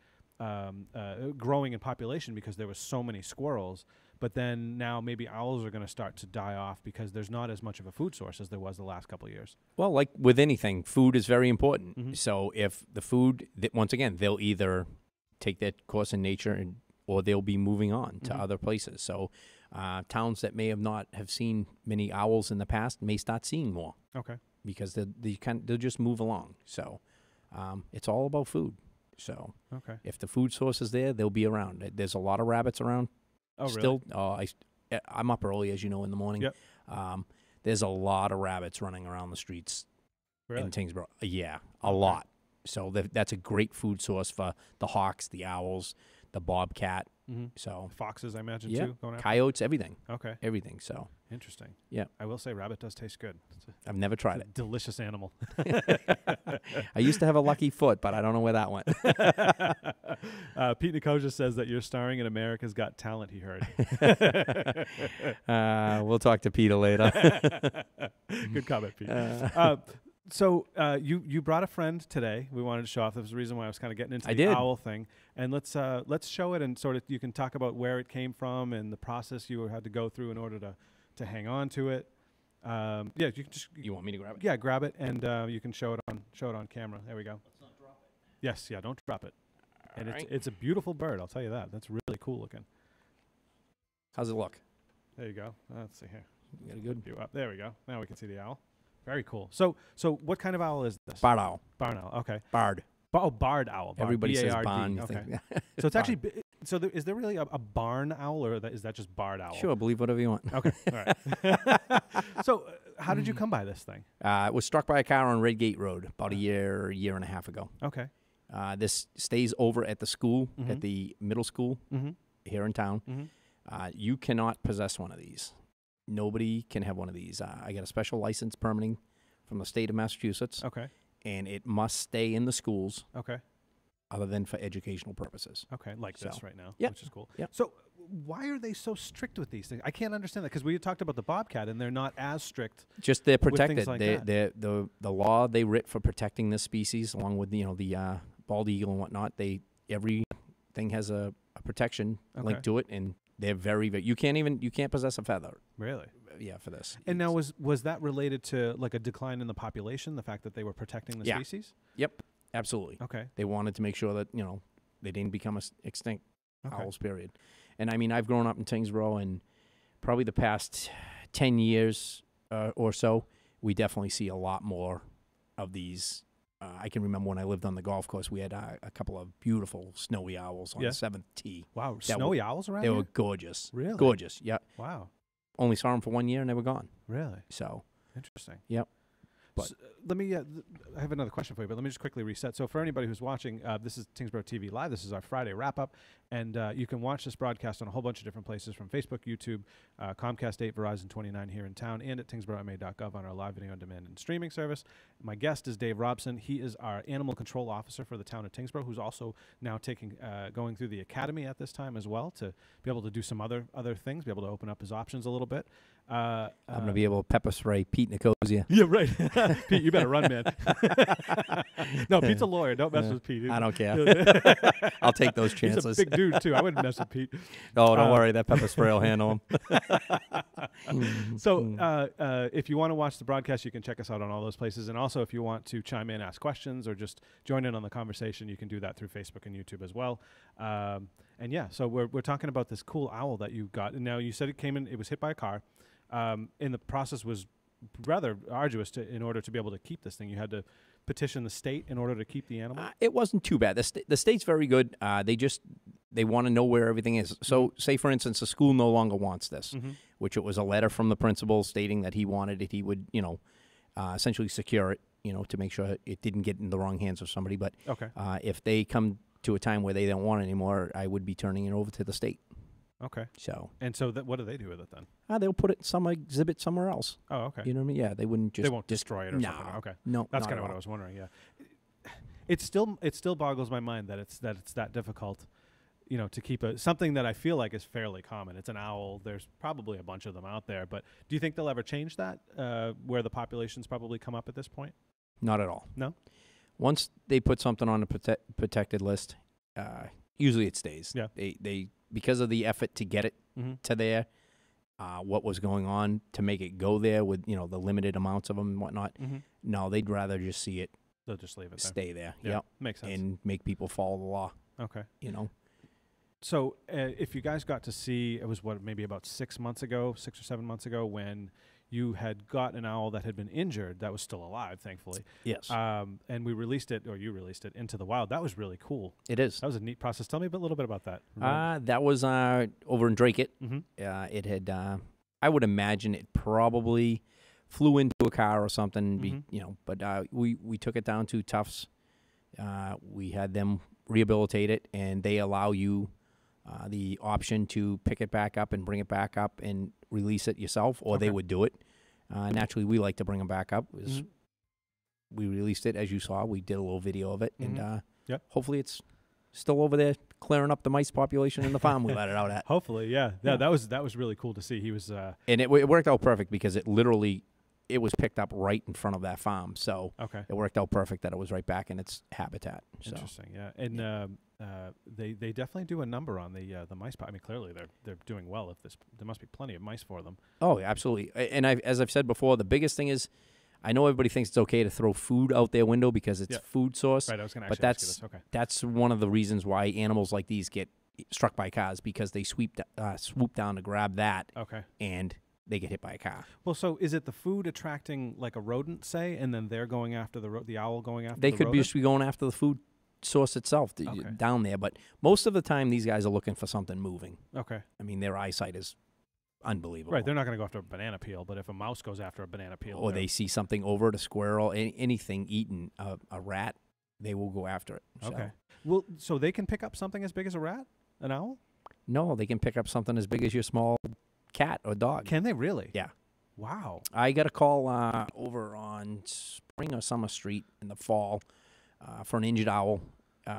growing in population because there was so many squirrels. But then now maybe owls are going to start to die off because there's not as much of a food source as there was the last couple of years.
Well, like with anything, food is very important.
Mhm.
So if the food, once again, they'll either take their course in nature or they'll be moving on to
Mhm.
other places. So towns that may have seen many owls in the past may start seeing more
Okay.
because they'll just move along. So it's all about food. So
Okay.
if the food source is there, they'll be around. There's a lot of rabbits around
Oh, really?
Still, I'm up early, as you know, in the morning.
Yep.
There's a lot of rabbits running around the streets
Really?
in Tyngsborough. Yeah, a lot. So that's a great food source for the hawks, the owls, the bobcat.
Mm-hmm.
So
Foxes, I imagine,
yeah,
too. Going after?
coyotes, everything.
Okay.
Everything. So
Interesting.
yeah,
I will say rabbit does taste good.
I've never tried
It's a delicious animal.
I used to have a lucky foot, but I don't know where that went.
Pete Nicosia says that you're starring in America's Got Talent, he heard.
We'll talk to Peter later.
Good comment, Pete. So you brought a friend today. We wanted to show off. That was the reason why I was kind of getting into the owl thing. And let's show it, and sort of you can talk about where it came from and the process you had to go through in order to hang on to it. Yeah, you can just.
You want me to grab it?
Yeah, grab it, and you can show it on camera. There we go.
Let's not drop it.
Yes, yeah, don't drop it. And
All right.
it's a beautiful bird. I'll tell you that. That's really cool looking.
How's it look?
There you go. Let's see here.
You got a good
View up. There we go. Now we can see the owl. Very cool. So what kind of owl is this?
barred owl.
Barn owl. Okay.
Barred.
Barred owl. Barred,
Everybody says
B-A-R-D.
barn. You
Okay.
think,
So it's actually. Is there really a barn owl, or is that just barred owl?
Sure, believe whatever you want.
Okay. All right. So how did you come by this thing?
It was struck by a car on Redgate Road about a year and a half ago.
Okay.
This stays over at the school,
Mhm.
at the middle school
Mm-hmm.
here in town.
Mm-hmm.
You cannot possess one of these. Nobody can have one of these. I got a special license permitting from the state of Massachusetts,
Okay.
and it must stay in the schools
Okay.
other than for educational purposes.
Okay. Like this
So,
right now.
yeah.
Which is cool.
Yeah.
So why are they so strict with these things? I can't understand that, because we talked about the bobcat, and they're not as strict.
Just they're
With things
protected.
like
The law they writ for protecting this species, along with the bald eagle and whatnot. Everything has a protection linked to it, and they're very, very. You can't possess a feather.
Really?
Yeah, for this.
And now was that related to like a decline in the population, the fact that they were protecting the
Yeah.
species?
Yep, absolutely.
Okay.
They wanted to make sure that they didn't become extinct
Okay.
owls. Period. And I mean, I've grown up in Tyngsborough, and probably the past 10 years or so, we definitely see a lot more of these. I can remember when I lived on the golf course, we had a couple of beautiful snowy owls on the 7th tee.
Wow.
That
Snowy owls around
They
here?
were gorgeous.
Really?
Gorgeous. Yeah.
Wow.
Only saw them for 1 year and they were gone.
Really?
So,
Interesting.
Yep. But
S let me. I have another question for you, but let me just quickly reset. So, for anybody who's watching, this is Tyngsborough TV Live. This is our Friday wrap up, and you can watch this broadcast on a whole bunch of different places, from Facebook, YouTube, Comcast 8, Verizon 29 here in town, and at tyngsboroughma.gov on our live video on demand and streaming service. My guest is Dave Robson. He is our animal control officer for the town of Tyngsborough, who's also now going through the academy at this time as well, to be able to do some other things, be able to open up his options a little bit.
I'm going to be able to pepper spray Pete Nicosia.
Yeah, right. Pete, you better run, man. No, Pete's a lawyer. Don't mess with Pete.
I don't care. I'll take those
He's
chances.
a big dude, too. I wouldn't mess with Pete.
Oh, don't worry. That pepper spray will handle him.
So if you want to watch the broadcast, you can check us out on all those places. And also, if you want to chime in, ask questions, or just join in on the conversation, you can do that through Facebook and YouTube as well. And yeah, so we're talking about this cool owl that you got. And now you said it was hit by a car. And the process was rather arduous in order to be able to keep this thing. You had to petition the state in order to keep the animal?
It wasn't too bad. The state's very good. They want to know where everything is. So, say, for instance, the school no longer wants this, which it was a letter from the principal stating that he wanted it. He would, essentially secure it, to make sure it didn't get in the wrong hands of somebody. But if they come to a time where they don't want it anymore, I would be turning it over to the state.
Okay.
So
what do they do with it then?
They'll put it in some exhibit somewhere else.
Oh, okay.
You know what I mean? Yeah, they wouldn't just.
They won't destroy it or something. Okay.
No,
that's kind of what I was wondering. Yeah. It still boggles my mind that it's that difficult, to keep something that I feel like is fairly common. It's an owl. There's probably a bunch of them out there, but do you think they'll ever change that? Where the populations probably come up at this point?
Not at all.
No.
Once they put something on a protected list, usually it stays.
Yeah.
They because of the effort to get it to there, what was going on to make it go there with the limited amounts of them and whatnot. No, they'd rather just see it.
They'll just leave it there.
Stay there.
Yeah,
yep.
makes sense.
And make people follow the law.
Okay.
So
if you guys got to see, it was maybe about 6 or 7 months ago, when you had got an owl that had been injured that was still alive, thankfully.
Yes.
And we released it, or you released it, into the wild. That was really cool.
It is.
That was a neat process. Tell me a little bit about that.
That was over in Drake it.
Mm-hmm.
It had, I would imagine it probably flew into a car or something,
Mm-hmm.
but we took it down to Tufts. We had them rehabilitate it, and they allow you the option to pick it back up and bring it back up and release it yourself, or they would do it. Naturally, we like to bring them back up. We released it, as you saw. We did a little video of it, and hopefully it's still over there clearing up the mice population in the farm we let it out at.
Hopefully, yeah. That was really cool to see. He was,
and it worked out perfect because it was picked up right in front of that farm, so it worked out perfect that it was right back in its habitat. So.
Interesting, yeah. And they definitely do a number on the mice. I mean, clearly they're doing well. There must be plenty of mice for them.
Oh, absolutely. And as I've said before, the biggest thing is, I know everybody thinks it's okay to throw food out their window because it's food source.
Right, I was going to ask you this. Okay.
That's one of the reasons why animals like these get struck by cars, because they swoop down to grab that.
Okay.
And they get hit by a car.
Well, so is it the food attracting like a rodent, say, and then they're going after the owl going after
they
the
could
rodent?
just be going after the food source itself down there, but most of the time these guys are looking for something moving.
Okay.
I mean, their eyesight is unbelievable.
Right, they're not going to go after a banana peel, but if a mouse goes after a banana peel,
or they see something over it, a squirrel, anything eating, a rat, they will go after it. So.
Okay. Well, so they can pick up something as big as a rat, an owl?
No, they can pick up something as big as your small cat or dog.
Can they really?
Yeah.
Wow.
I got a call over on Spring or Summer Street in the fall for an injured owl.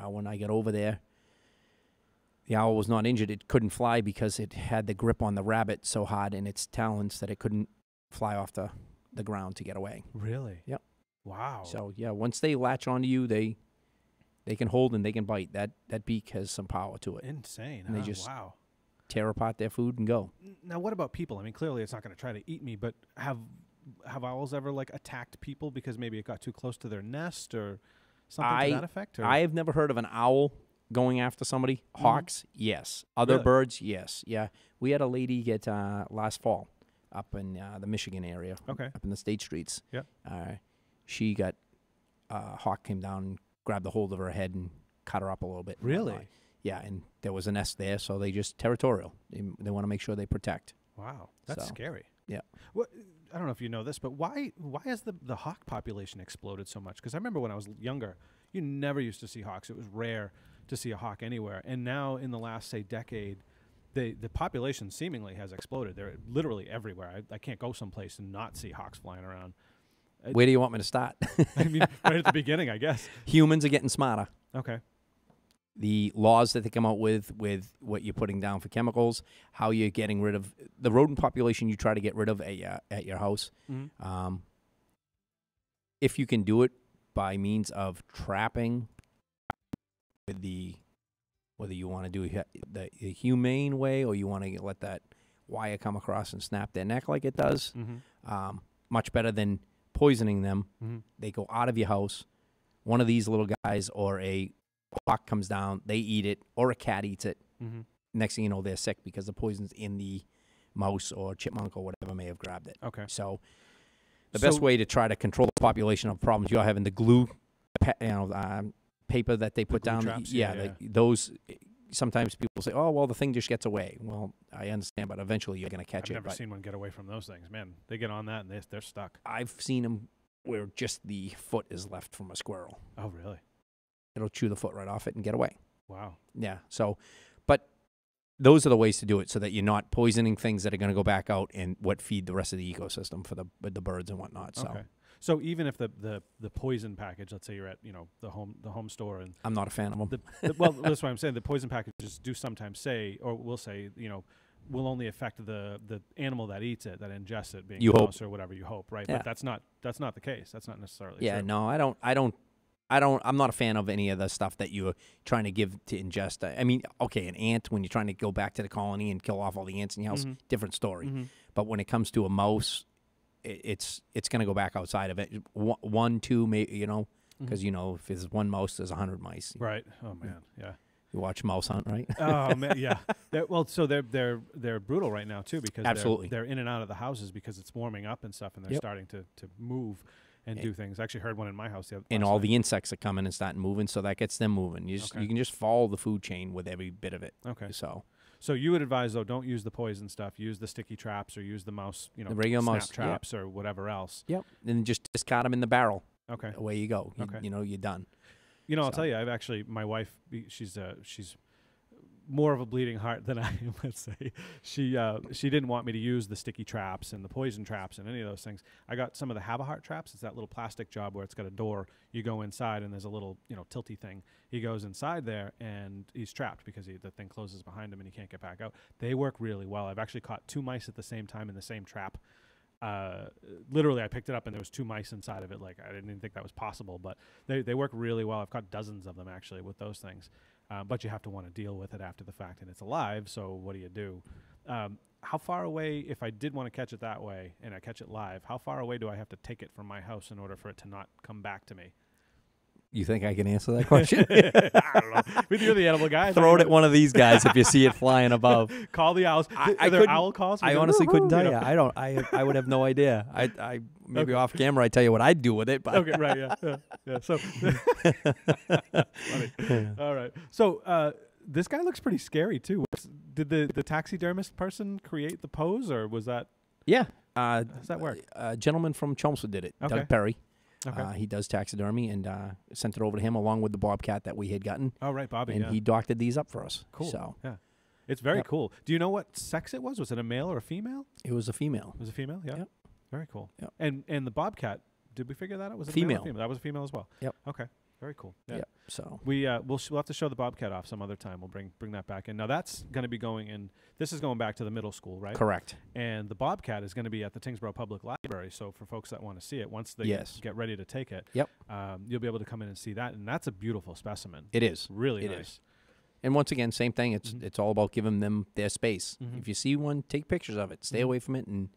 When I got over there, the owl was not injured. It couldn't fly because it had the grip on the rabbit so hard in its talons that it couldn't fly off the ground to get away.
Really?
Yep.
Wow.
So, yeah, once they latch onto you, they can hold and they can bite. That beak has some power to it.
Insane.
And they just
wow.
tear apart their food and go.
Now, what about people? I mean, clearly it's not going to try to eat me, but have owls ever, like, attacked people because maybe it got too close to their nest or something to that effect? Or?
I have never heard of an owl going after somebody. Hawks, yes. Other birds, yes. Yeah. We had a lady get last fall up in the Michigan area.
Okay.
Up in the state streets.
Yeah.
She got, hawk came down and grabbed the hold of her head and cut her up a little bit.
Really?
Yeah, and there was a nest there, so they just territorial. They want to make sure they protect.
Wow. That's scary.
Yeah.
What? I don't know if you know this, but why has the hawk population exploded so much? Because I remember when I was younger, you never used to see hawks. It was rare to see a hawk anywhere. And now in the last, say, decade, the population seemingly has exploded. They're literally everywhere. I can't go someplace and not see hawks flying around.
Where do you want me to start?
I mean, right at the beginning, I guess.
Humans are getting smarter.
Okay.
The laws that they come out with what you're putting down for chemicals, how you're getting rid of the rodent population you try to get rid of at your house.
Mm-hmm.
If you can do it by means of trapping with whether you want to do the humane way or you want to let that wire come across and snap their neck like it does, much better than poisoning them.
Mm-hmm.
They go out of your house. One of these little guys or a hawk comes down, they eat it, or a cat eats it.
Mm-hmm.
Next thing you know, they're sick because the poison's in the mouse or chipmunk or whatever may have grabbed it.
Okay.
So the best way to try to control the population of problems you're having, the glue, paper that they put down.
Traps,
those. Sometimes people say, "Oh, well, the thing just gets away." Well, I understand, but eventually you're going to catch it.
I've never seen one get away from those things. Man, they get on that and they're stuck.
I've seen them where just the foot is left from a squirrel.
Oh, really?
It'll chew the foot right off it and get away.
Wow.
Yeah. So, but those are the ways to do it so that you're not poisoning things that are going to go back out and what feed the rest of the ecosystem for the birds and whatnot. So.
Okay. So even if the poison package, let's say you're at the home store and
I'm not a fan of them.
Well, that's why I'm saying the poison packages do sometimes say or will say will only affect the animal that eats it, that ingests it, being a mouse or whatever you hope, right?
Yeah.
But that's not the case. That's not necessarily
true. No, I'm not a fan of any of the stuff that you're trying to give to ingest. I mean, okay, an ant, when you're trying to go back to the colony and kill off all the ants in your house, different story. Mm-hmm. But when it comes to a mouse, it's going to go back outside of it. One, two, maybe, because if there's one mouse, there's 100 mice.
Right. Oh man. Yeah.
You watch Mouse Hunt, right?
Oh man, yeah. So they're brutal right now too because
Absolutely.
they're in and out of the houses because it's warming up and stuff, and they're starting to move and do things. I actually heard one in my house
and all the insects are coming and starting moving, so that gets them moving. You can just follow the food chain with every bit of it.
Okay.
So
you would advise though, don't use the poison stuff. Use the sticky traps or use the mouse,
the regular
snap
mouse
traps or whatever else.
Yep. And just discard them in the barrel.
Okay.
Away you go.
Okay.
You're done.
I'll tell you, my wife, she's more of a bleeding heart than I am, let's say. She didn't want me to use the sticky traps and the poison traps and any of those things. I got some of the Have-A-Heart traps. It's that little plastic job where it's got a door. You go inside and there's a little, tilty thing. He goes inside there and he's trapped because the thing closes behind him and he can't get back out. They work really well. I've actually caught 2 mice at the same time in the same trap. Literally, I picked it up and there was 2 mice inside of it. Like, I didn't even think that was possible, but they work really well. I've caught dozens of them actually with those things. But you have to want to deal with it after the fact, and it's alive, so what do you do? How far away, if I did want to catch it that way and I catch it live, how far away do I have to take it from my house in order for it to not come back to me?
You think I can answer that question?
I don't know. You're the animal guy.
Throw it at one of these guys if you see it flying above.
Call the owls.
Are there
owl calls?
I honestly couldn't tell you. I would have no idea. I maybe off camera I tell you what I'd do with it. But
okay, right, yeah. So, funny. All right. So this guy looks pretty scary too. Did the taxidermist person create the pose, or was that?
Yeah.
How does that work?
A gentleman from Chelmsford did it.
Okay.
Doug Perry.
Okay.
He does taxidermy, and sent it over to him along with the bobcat that we had gotten.
Oh, right, Bobby.
And he doctored these up for us.
Cool.
So
yeah, it's very cool. Do you know what sex it was? Was it a male or a female?
It was a female.
It was a female. Yeah.
Yep.
Very cool.
Yep.
And the bobcat. Did we figure that out? Was it
female?
A male or female? That was a female as well.
Yep.
Okay. Very cool. Yeah.
Yep. So
we'll have to show the bobcat off some other time. We'll bring that back in. Now that's going to be going in. This is going back to the middle school, right?
Correct.
And the bobcat is going to be at the Tyngsborough Public Library. So for folks that want to see it, once they get ready to take it, you'll be able to come in and see that. And that's a beautiful specimen.
It is
really
nice.
Is.
And once again, same thing. It's all about giving them their space.
Mm-hmm.
If you see one, take pictures of it. Stay away from it, and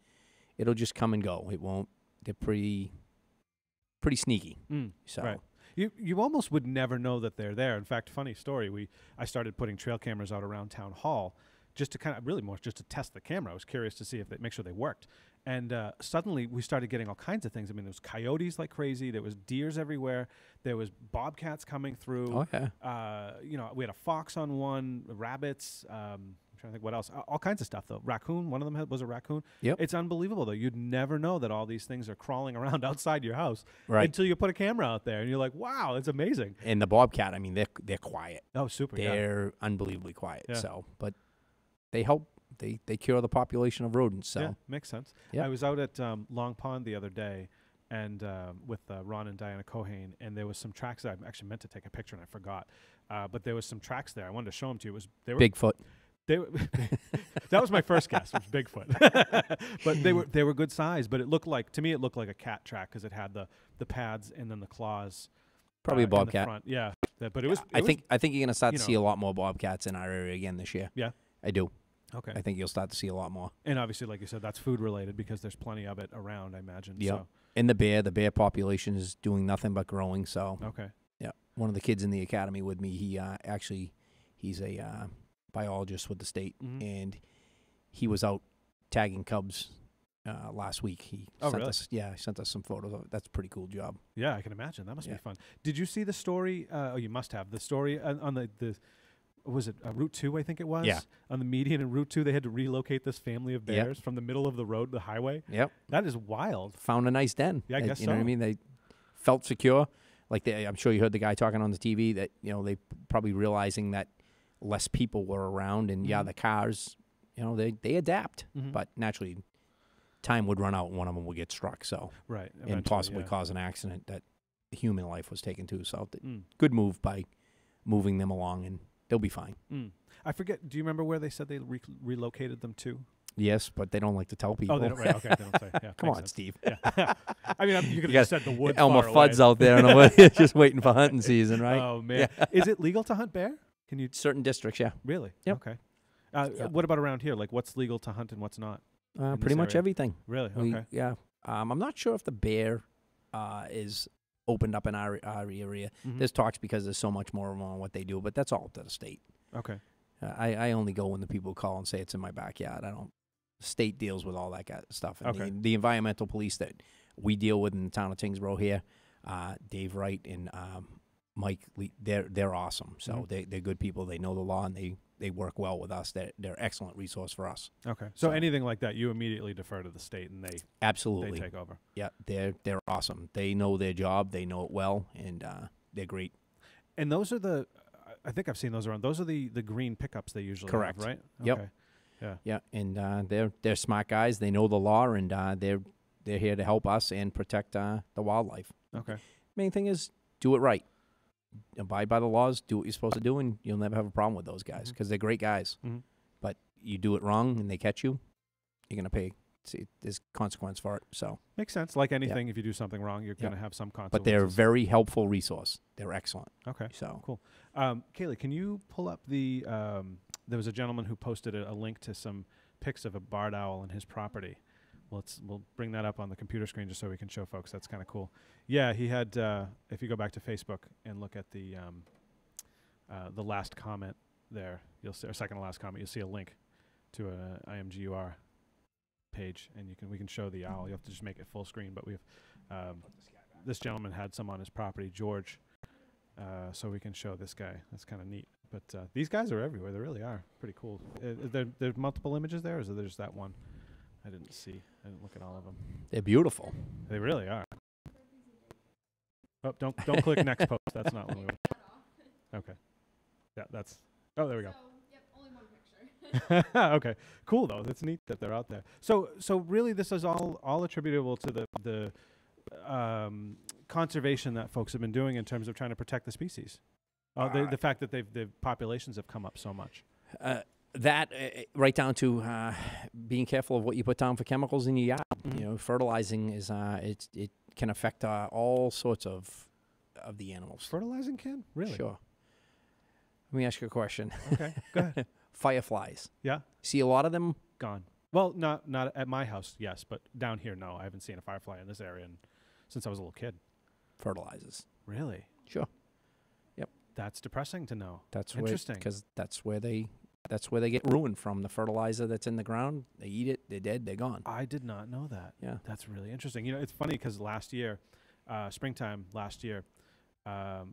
it'll just come and go. It won't. They're pretty sneaky. So.
Right. You almost would never know that they're there. In fact, funny story, I started putting trail cameras out around Town Hall just to kind of really more just to test the camera. I was curious to see if they make sure they worked. And suddenly we started getting all kinds of things. I mean, there was coyotes like crazy. There was deers everywhere. There was bobcats coming through.
Oh, yeah.
We had a fox on one, rabbits. I'm trying to think what else. All kinds of stuff, though. Raccoon. One of them was a raccoon.
Yep.
It's unbelievable, though. You'd never know that all these things are crawling around outside your house
right.
until you put a camera out there, and you're like, wow, that's amazing.
And the bobcat, I mean, they're quiet.
Oh, super.
They're unbelievably quiet.
Yeah.
So, but they help. They cure the population of rodents. So
yeah, makes sense.
Yep.
I was out at Long Pond the other day, and with Ron and Diana Cohane, and there was some tracks that I actually meant to take a picture and I forgot. But there was some tracks there. I wanted to show them to you. They were
Bigfoot.
That was my first guess. Was Bigfoot, but they were good size. But it looked like a cat track because it had the pads and then the claws.
Probably a bobcat.
In the front. Yeah, but it was.
I think you're gonna start to see a lot more bobcats in our area again this year.
Yeah,
I do.
Okay.
I think you'll start to see a lot more.
And obviously, like you said, that's food related because there's plenty of it around, I imagine.
Yeah.
So.
And the bear population is doing nothing but growing. So.
Okay.
Yeah. One of the kids in the academy with me, he's a biologist with the state, and he was out tagging cubs last week. He sent us some photos of it. That's a pretty cool job.
Yeah, I can imagine. That must be fun. Did you see the story? You must have the story on the was it Route 2, I think it was?
Yeah.
On the median in Route 2, they had to relocate this family of bears from the middle of the road, the highway.
Yep.
That is wild.
Found a nice den.
Yeah, I guess
you know what I mean? They felt secure. Like I'm sure you heard the guy talking on the TV that, they probably realizing that less people were around, and the cars, they adapt. But naturally, time would run out and one of them would get struck. So
right,
and possibly cause an accident that human life was taken to. So good move by moving them along, and they'll be fine.
I forget. Do you remember where they said they relocated them to?
Yes, but they don't like to tell people.
Oh, they don't. Right, okay, they don't say. Yeah,
come on,
sense.
Steve.
Yeah. I mean, you could have said the woods.
Elmer
far
Fudd's
away.
out there in the woods, just waiting for hunting season, right?
Oh man, is it legal to hunt bear? Can you
certain districts? Yeah.
Really?
Yep.
Okay. What about around here? Like, what's legal to hunt and what's not?
Pretty much everything.
Really? Okay.
Yeah. I'm not sure if the bear is opened up in our area. There's talks because there's so much more on what they do, but that's all to the state.
Okay.
I only go when the people call and say it's in my backyard. I don't. The state deals with all that kind of stuff. And
Okay.
the environmental police that we deal with in the town of Tyngsborough here, Dave Wright and Mike Lee, they're awesome. So they're good people. They know the law, and they work well with us. They're excellent resource for us.
Okay. So anything like that, you immediately defer to the state, and they
Absolutely
take over.
Yeah, they're awesome. They know their job. They know it well, and they're great.
And those are I think I've seen those around. Those are the green pickups they usually
Correct.
have, right?
Yep.
Okay. Yeah.
Yeah, and they're smart guys. They know the law, and they're here to help us and protect the wildlife.
Okay.
Main thing is do it right. Abide by the laws. Do what you're supposed to do, and you'll never have a problem with those guys because they're great guys. But you do it wrong, and they catch you, you're gonna pay. There's consequence for it. So
makes sense. Like anything, if you do something wrong, you're gonna have some consequences.
But they're a very helpful resource. They're excellent.
Okay.
So
cool. Kaylee, can you pull up the? There was a gentleman who posted a link to some pics of a barred owl on his property. We'll bring that up on the computer screen just so we can show folks. That's kind of cool. Yeah, he had. If you go back to Facebook and look at the last comment there, you'll see, or second to last comment, you'll see a link to a IMGUR page, and we can show the owl. You have to just make it full screen, but we've this gentleman had some on his property, George, so we can show this guy. That's kind of neat. But these guys are everywhere. They really are pretty cool. There's multiple images there, or is there just that one? I didn't see. I didn't look at all of them.
they're beautiful.
They really are. Oh, don't click next post. That's not what we want. Okay. Yeah, that's. Oh, there we go.
Yep, only one picture.
Okay, cool though. That's neat that they're out there. So really, this is all attributable to the conservation that folks have been doing in terms of trying to protect the species. The fact that the populations have come up so much.
That right down to being careful of what you put down for chemicals in your yard. You know, fertilizing is it can affect all sorts of the animals.
Fertilizing can? Really?
Sure. Let me ask you a question.
Okay, go ahead.
Fireflies.
Yeah.
See a lot of them?
Gone. Well, not at my house, yes, but down here, no. I haven't seen a firefly in this area since I was a little kid.
Fertilizes.
Really?
Sure. Yep.
That's depressing to know.
That's
interesting.
Because that's where they get ruined from. The fertilizer that's in the ground, they eat it, they're dead, they're gone.
I did not know that.
Yeah.
That's really interesting. You know, it's funny because last year, springtime last year,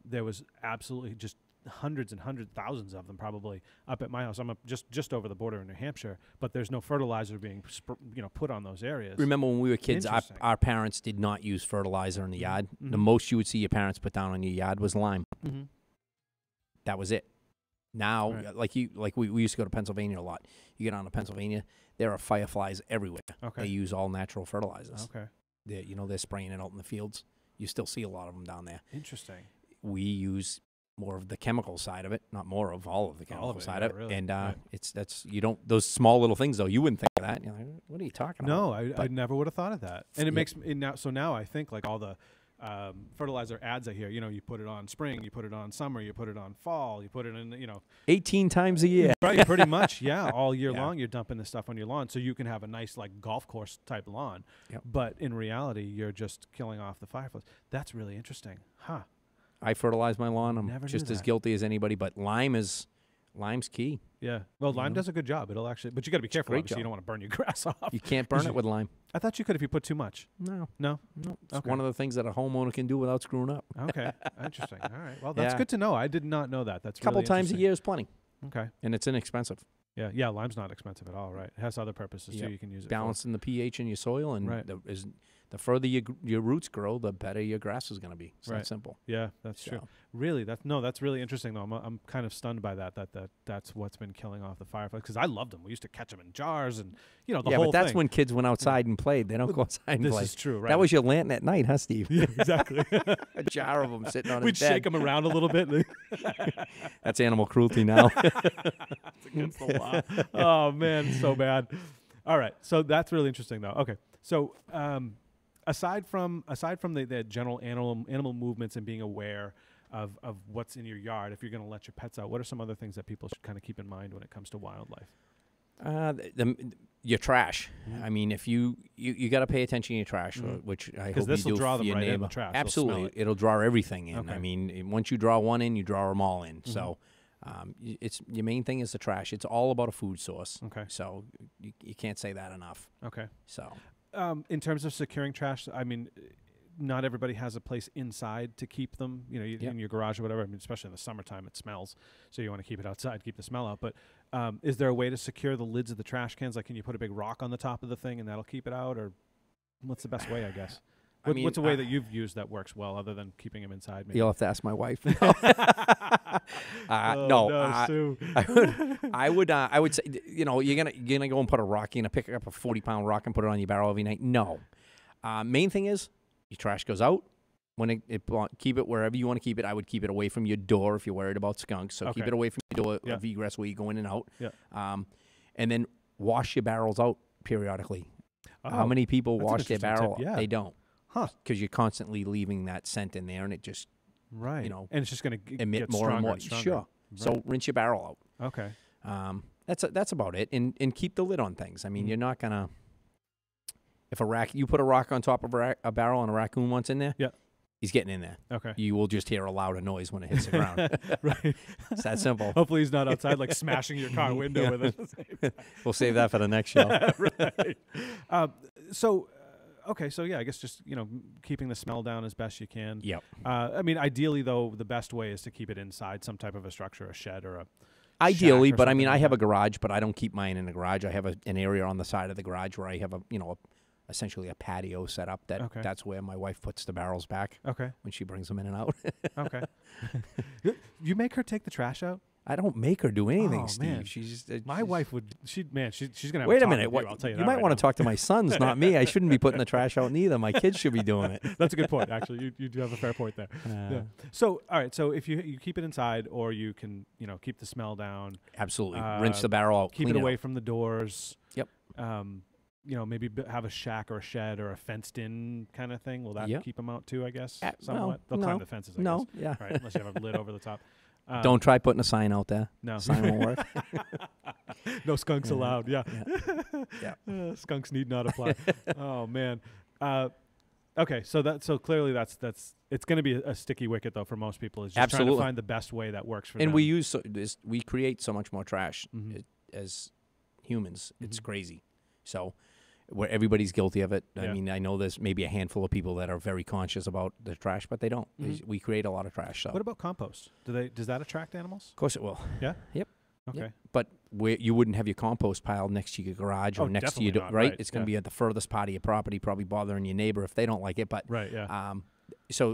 there was absolutely just hundreds and hundreds, thousands of them probably up at my house. I'm up just over the border in New Hampshire, but there's no fertilizer being put on those areas.
Remember when we were kids, our parents did not use fertilizer in the yard. The most you would see your parents put down on your yard was lime. That was it. Now, like we used to go to Pennsylvania a lot. You get on to Pennsylvania, there are fireflies everywhere.
Okay.
They use all natural fertilizers.
Okay.
They're spraying it out in the fields. You still see a lot of them down there.
Interesting.
We use more of the chemical side of it, not more of all of the chemical side of it.
Really.
And those small little things though, you wouldn't think of that. You're like, what are you talking about?
No, I never would have thought of that. And it makes me now I think like all the fertilizer ads I hear, you put it on spring, you put it on summer, you put it on fall, you put it in,
18 times a year.
Right, pretty much, yeah. All year long you're dumping this stuff on your lawn so you can have a nice like golf course type lawn.
Yep.
But in reality, you're just killing off the fireflies. That's really interesting. Huh.
I fertilize my lawn. I'm
Never
just
knew
as
that.
guilty as anybody, but lime's key.
Yeah. Well, lime does a good job. It'll actually, but you got to be careful.
great
Obviously, you
job.
don't want to burn your grass off.
You can't burn it with lime.
I thought you could if you put too much.
No.
No.
It's
Okay.
one of the things that a homeowner can do without screwing up.
Okay. Interesting. All right. Well, that's
Yeah.
good to know. I did not know that. That's
A couple
really
times a
interesting.
year is plenty,
Okay.
and it's inexpensive.
Yeah. Yeah. Lime's not expensive at all. Right. It has other purposes
Yep.
too. You can use it.
Balancing the pH in your soil, and
Right.
the further your roots grow, the better your grass is going to be. It's that simple.
Yeah, that's true.
So.
Really, that's really interesting though. I'm kind of stunned by that's what's been killing off the fireflies because I loved them. We used to catch them in jars and the whole
but that's
thing.
when kids went outside and played. They don't go outside and
This
play.
is true, right?
That was your lantern at night, huh, Steve?
yeah, exactly.
A jar of them sitting on
We'd
his bed.
shake them around a little bit.
That's animal cruelty now.
It's against the law. Oh man, so bad. All right, so that's really interesting though. Okay, so aside from the general animal movements and being aware of what's in your yard, if you're going to let your pets out, what are some other things that people should kind of keep in mind when it comes to wildlife?
Your trash. I mean, if you got to pay attention to your trash, which I hope
this
you
will
do
draw
for
them
your
right in
neighbor.
the trash. They'll
Absolutely,
smell it.
it'll draw everything in.
Okay.
I mean, once you draw one in, you draw them all in. So, it's your main thing is the trash. It's all about a food source.
Okay.
So you can't say that enough.
Okay.
So,
in terms of securing trash, I mean, not everybody has a place inside to keep them, in your garage or whatever. I mean, especially in the summertime, it smells. So you want to keep it outside, keep the smell out. But is there a way to secure the lids of the trash cans? Like, can you put a big rock on the top of the thing and that'll keep it out? Or what's the best way, I guess? What's a way that you've used that works well other than keeping them inside? Maybe?
You'll have to ask my wife.
Sue.
I would say, you're gonna go and put a rock. You're gonna pick up a 40-pound rock and put it on your barrel every night. No. Main thing is your trash goes out. When keep it wherever you want to keep it. I would keep it away from your door if you're worried about skunks. So keep it away from your door of egress where you go in and out.
Yeah.
And then wash your barrels out periodically. How many people wash their barrel?
Yeah.
They don't.
Huh.
Because you're constantly leaving that scent in there, and it just
and it's just going to
emit more and more. Sure. Right. So rinse your barrel out.
Okay.
That's about it. And keep the lid on things. I mean, you're not gonna. If you put a rock on top of a barrel and a raccoon wants in there, he's getting in there.
Okay.
You will just hear a louder noise when it hits the ground.
Right.
It's that simple.
Hopefully he's not outside like smashing your car window with it.
We'll save that for the next show.
Right. Okay, so I guess just keeping the smell down as best you can.
Yep.
I mean, ideally though, the best way is to keep it inside some type of a structure, a shed or a.
Ideally,
shack or
but I mean,
something
I have
like
a garage, but I don't keep mine in the garage. I have an area on the side of the garage where I have essentially a patio set up. That's where my wife puts the barrels back.
Okay.
When she brings them in and out.
Okay. You make her take the trash out?
I don't make her do anything, Steve.
Man.
She's
my wife would. She's gonna. Have
Wait a
talk
minute.
with you, I'll tell you.
You might want to talk to my sons, not me. I shouldn't be putting the trash out neither. My kids should be doing it.
That's a good point. Actually, you do have a fair point there. Yeah. So, all right. So, if you keep it inside, or you can keep the smell down.
Absolutely. Rinse the barrel out.
Keep it away from the doors.
Yep.
Maybe have a shack or a shed or a fenced-in kind of thing. Will that keep them out too? I guess somewhat. They'll climb the fences. I guess.
Yeah.
Right. Unless you have a lid over the top.
Don't try putting a sign out there.
No.
Sign won't work.
No skunks allowed. Yeah. Skunks need not apply. Oh man. Okay. So clearly that's it's going to be a sticky wicket though for most people. Is just trying to find the best way that works for them.
And we create so much more trash as humans. It's crazy. So where everybody's guilty of it. I mean, I know there's maybe a handful of people that are very conscious about the trash, but they don't. We create a lot of trash. So
what about compost? Does that attract animals?
Of course it will.
Yeah.
Yep.
Okay.
Yep. But you wouldn't have your compost pile next to your garage or next to your door, right? It's going to be at the furthest part of your property, probably bothering your neighbor if they don't like it. But
right. Yeah.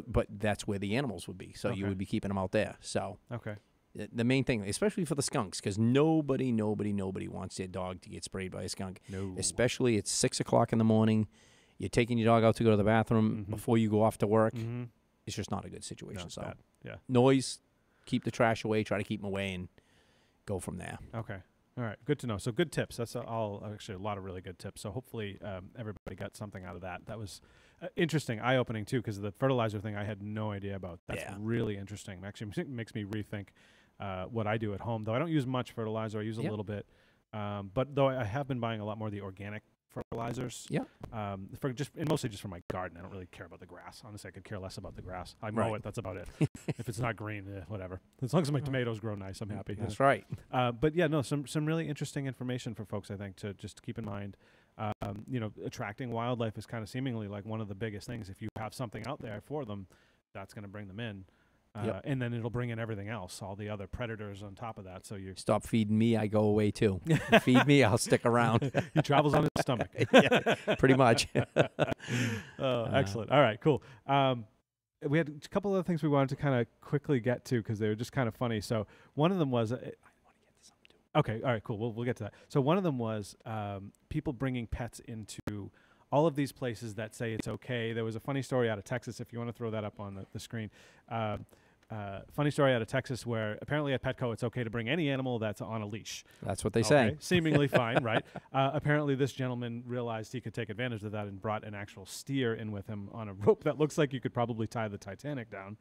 But that's where the animals would be. So you would be keeping them out there. So
okay.
The main thing, especially for the skunks, because nobody wants their dog to get sprayed by a skunk.
No.
Especially it's 6 o'clock in the morning. You're taking your dog out to go to the bathroom before you go off to work. It's just not a good situation.
No,
so
bad. Yeah.
Noise, keep the trash away, try to keep them away, and go from there.
Okay. All right. Good to know. So good tips. That's all actually a lot of really good tips. So hopefully everybody got something out of that. That was interesting, eye-opening too, because the fertilizer thing I had no idea about. That's really interesting. Actually makes me rethink what I do at home, though I don't use much fertilizer. I use a little bit, but though I have been buying a lot more of the organic fertilizers. Yeah. Mostly just for my garden. I don't really care about the grass. Honestly, I could care less about the grass. I mow it. That's about it. If it's not green, whatever. As long as my tomatoes grow nice, I'm happy.
That's right.
But yeah, no, some really interesting information for folks. I think to just keep in mind. Attracting wildlife is kind of seemingly like one of the biggest things. If you have something out there for them, that's going to bring them in. And then it'll bring in everything else, all the other predators on top of that. So you
stop feeding me, I go away too. Feed me, I'll stick around.
He travels on his stomach.
Yeah, pretty much.
Excellent. All right, cool. We had a couple of things we wanted to kind of quickly get to because they were just kind of funny. So one of them was, okay, all right, cool. We'll get to that. So one of them was people bringing pets into all of these places that say it's okay. There was a funny story out of Texas, if you want to throw that up on the screen. Funny story out of Texas where apparently at Petco it's okay to bring any animal that's on a leash.
That's what they say.
Seemingly fine, right? Apparently this gentleman realized he could take advantage of that and brought an actual steer in with him on a rope that looks like you could probably tie the Titanic down.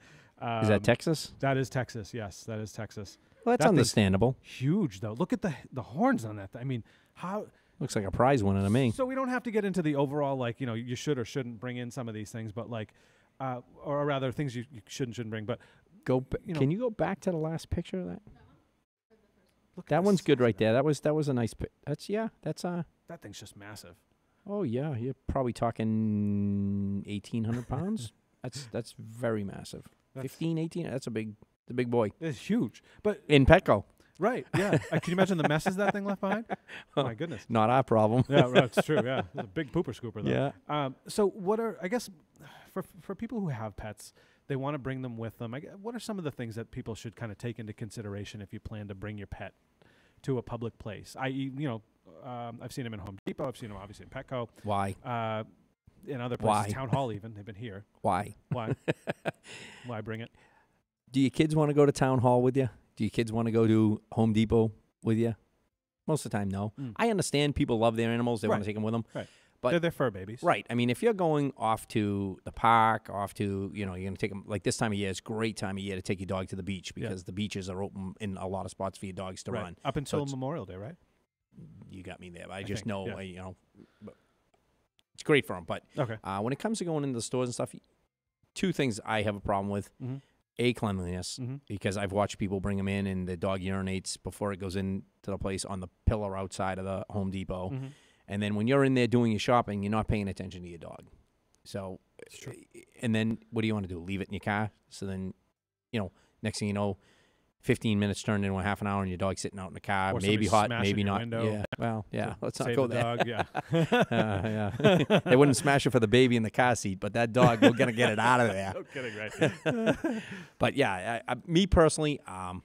Is that Texas?
That is Texas, yes. That is Texas.
Well, that's understandable.
Huge, though. Look at the horns on that. I mean, How
Looks like a prize winner to me.
So we don't have to get into the overall, like, you should or shouldn't bring in some of these things, but like, or rather things you shouldn't bring. But
Can you go back to the last picture of that?
look at
That
this
one's good
size,
right
man.
there. That was a nice pic. That's
That thing's just massive.
Oh yeah, you're probably talking 1,800 pounds. That's very massive.
That's-
15, 18. That's a big boy
It's huge. But
in Petco.
right, yeah. Can you imagine the messes that thing left behind? Oh my goodness.
Not our problem.
Yeah, right, it's true. Yeah, it's a big pooper scooper though.
Yeah.
So what are, I guess, for people who have pets, they want to bring them with them. What are some of the things that people should kind of take into consideration if you plan to bring your pet to a public place? I.e., I've seen them in Home Depot. I've seen them obviously in Petco.
Why?
In other places,
Why?
Town Hall even. They've been here.
Why?
Why? Why bring it?
Do your kids want to go to Town Hall with you? Do your kids want to go to Home Depot with you? Most of the time, no. I understand people love their animals. They want
Right.
to take them with them.
Right.
But
They're fur babies.
right. I mean, if you're going off to the park, off to, you're going to take them, like this time of year, it's a great time of year to take your dog to the beach because the beaches are open in a lot of spots for your dogs to
Right.
run.
Up until
it's-
Memorial Day, right?
You got me there. I
think,
just know,
yeah.
but it's great for them. But
Okay.
when it comes to going into the stores and stuff, two things I have a problem with.
Mm-hmm.
Cleanliness,
Mm-hmm.
because I've watched people bring them in and the dog urinates before it goes into the place on the pillar outside of the Home Depot.
Mm-hmm.
And then when you're in there doing your shopping, you're not paying attention to your dog. So,
It's true.
and then what do you want to do? Leave it in your car? So then, next thing you know, 15 minutes turned into a half an hour and your dog's sitting out in the car,
Or
maybe
somebody
hot,
smashing
maybe
your
not.
window.
Yeah, well, yeah,
To
let's not
save
go
the
there.
dog, yeah.
Yeah. They wouldn't smash it for the baby in the car seat, but that dog, we're going to get it out of there.
No kidding, right?
But yeah, me personally, I'm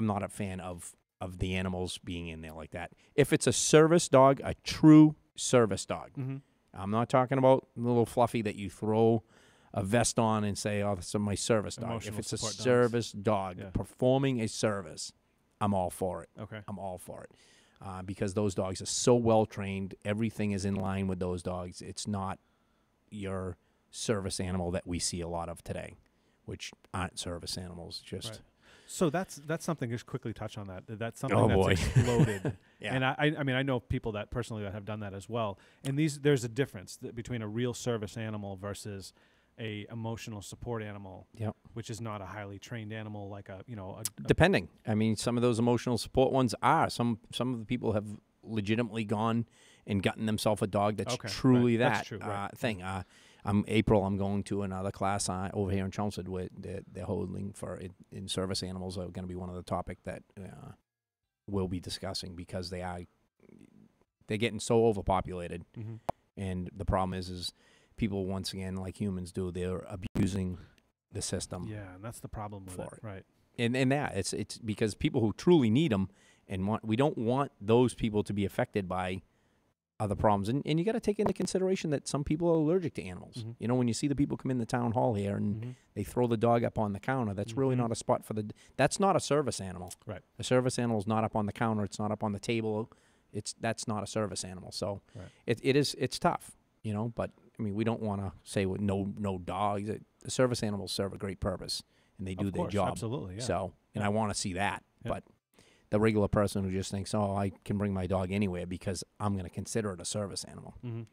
not a fan of the animals being in there like that. If it's a service dog, a true service dog,
Mm-hmm.
I'm not talking about the little fluffy that you throw a vest on and say, "Oh, this is my service dog."
Emotional
If it's a
support dogs.
service dog
Yeah.
performing a service, I'm all for it.
Okay.
I'm all for it because those dogs are so well trained. Everything is in line with those dogs. It's not your service animal that we see a lot of today, which aren't service animals. Just
Right. So that's something. Just quickly touch on that. That's something
Oh,
that's
boy.
exploded.
Yeah.
And I mean I know people that personally that have done that as well. And there's a difference between a real service animal versus a emotional support animal,
Yep.
which is not a highly trained animal like a
Depending. I mean, some of those emotional support ones are. Some of the people have legitimately gone and gotten themselves a dog that's
Okay,
truly
right.
that
That's true, right.
thing. I'm going to another class over here in Chelmsford where they're holding for in service animals are going to be one of the topic that we'll be discussing because they're getting so overpopulated,
Mm-hmm.
and the problem is people once again like humans do, they're abusing the system.
Yeah, and that's the problem with
for
it.
it.
Right.
And that it's because people who truly need them and we don't want those people to be affected by other problems. And you got to take into consideration that some people are allergic to animals.
Mhm.
You know, when you see the people come in the town hall here and
Mm-hmm.
they throw the dog up on the counter, that's really
Mhm.
not a spot for that's not a service animal.
Right.
A service animal is not up on the counter. It's not up on the table. That's not a service animal. So
Right.
it's tough, but I mean, we don't want to say no dogs. The service animals serve a great purpose and they do
Of
their
course,
job.
Absolutely. Yeah.
So, and
Yeah.
I want to see that.
Yeah.
But the regular person who just thinks, "Oh, I can bring my dog anywhere because I'm going to consider it a service animal."
Mm-hmm.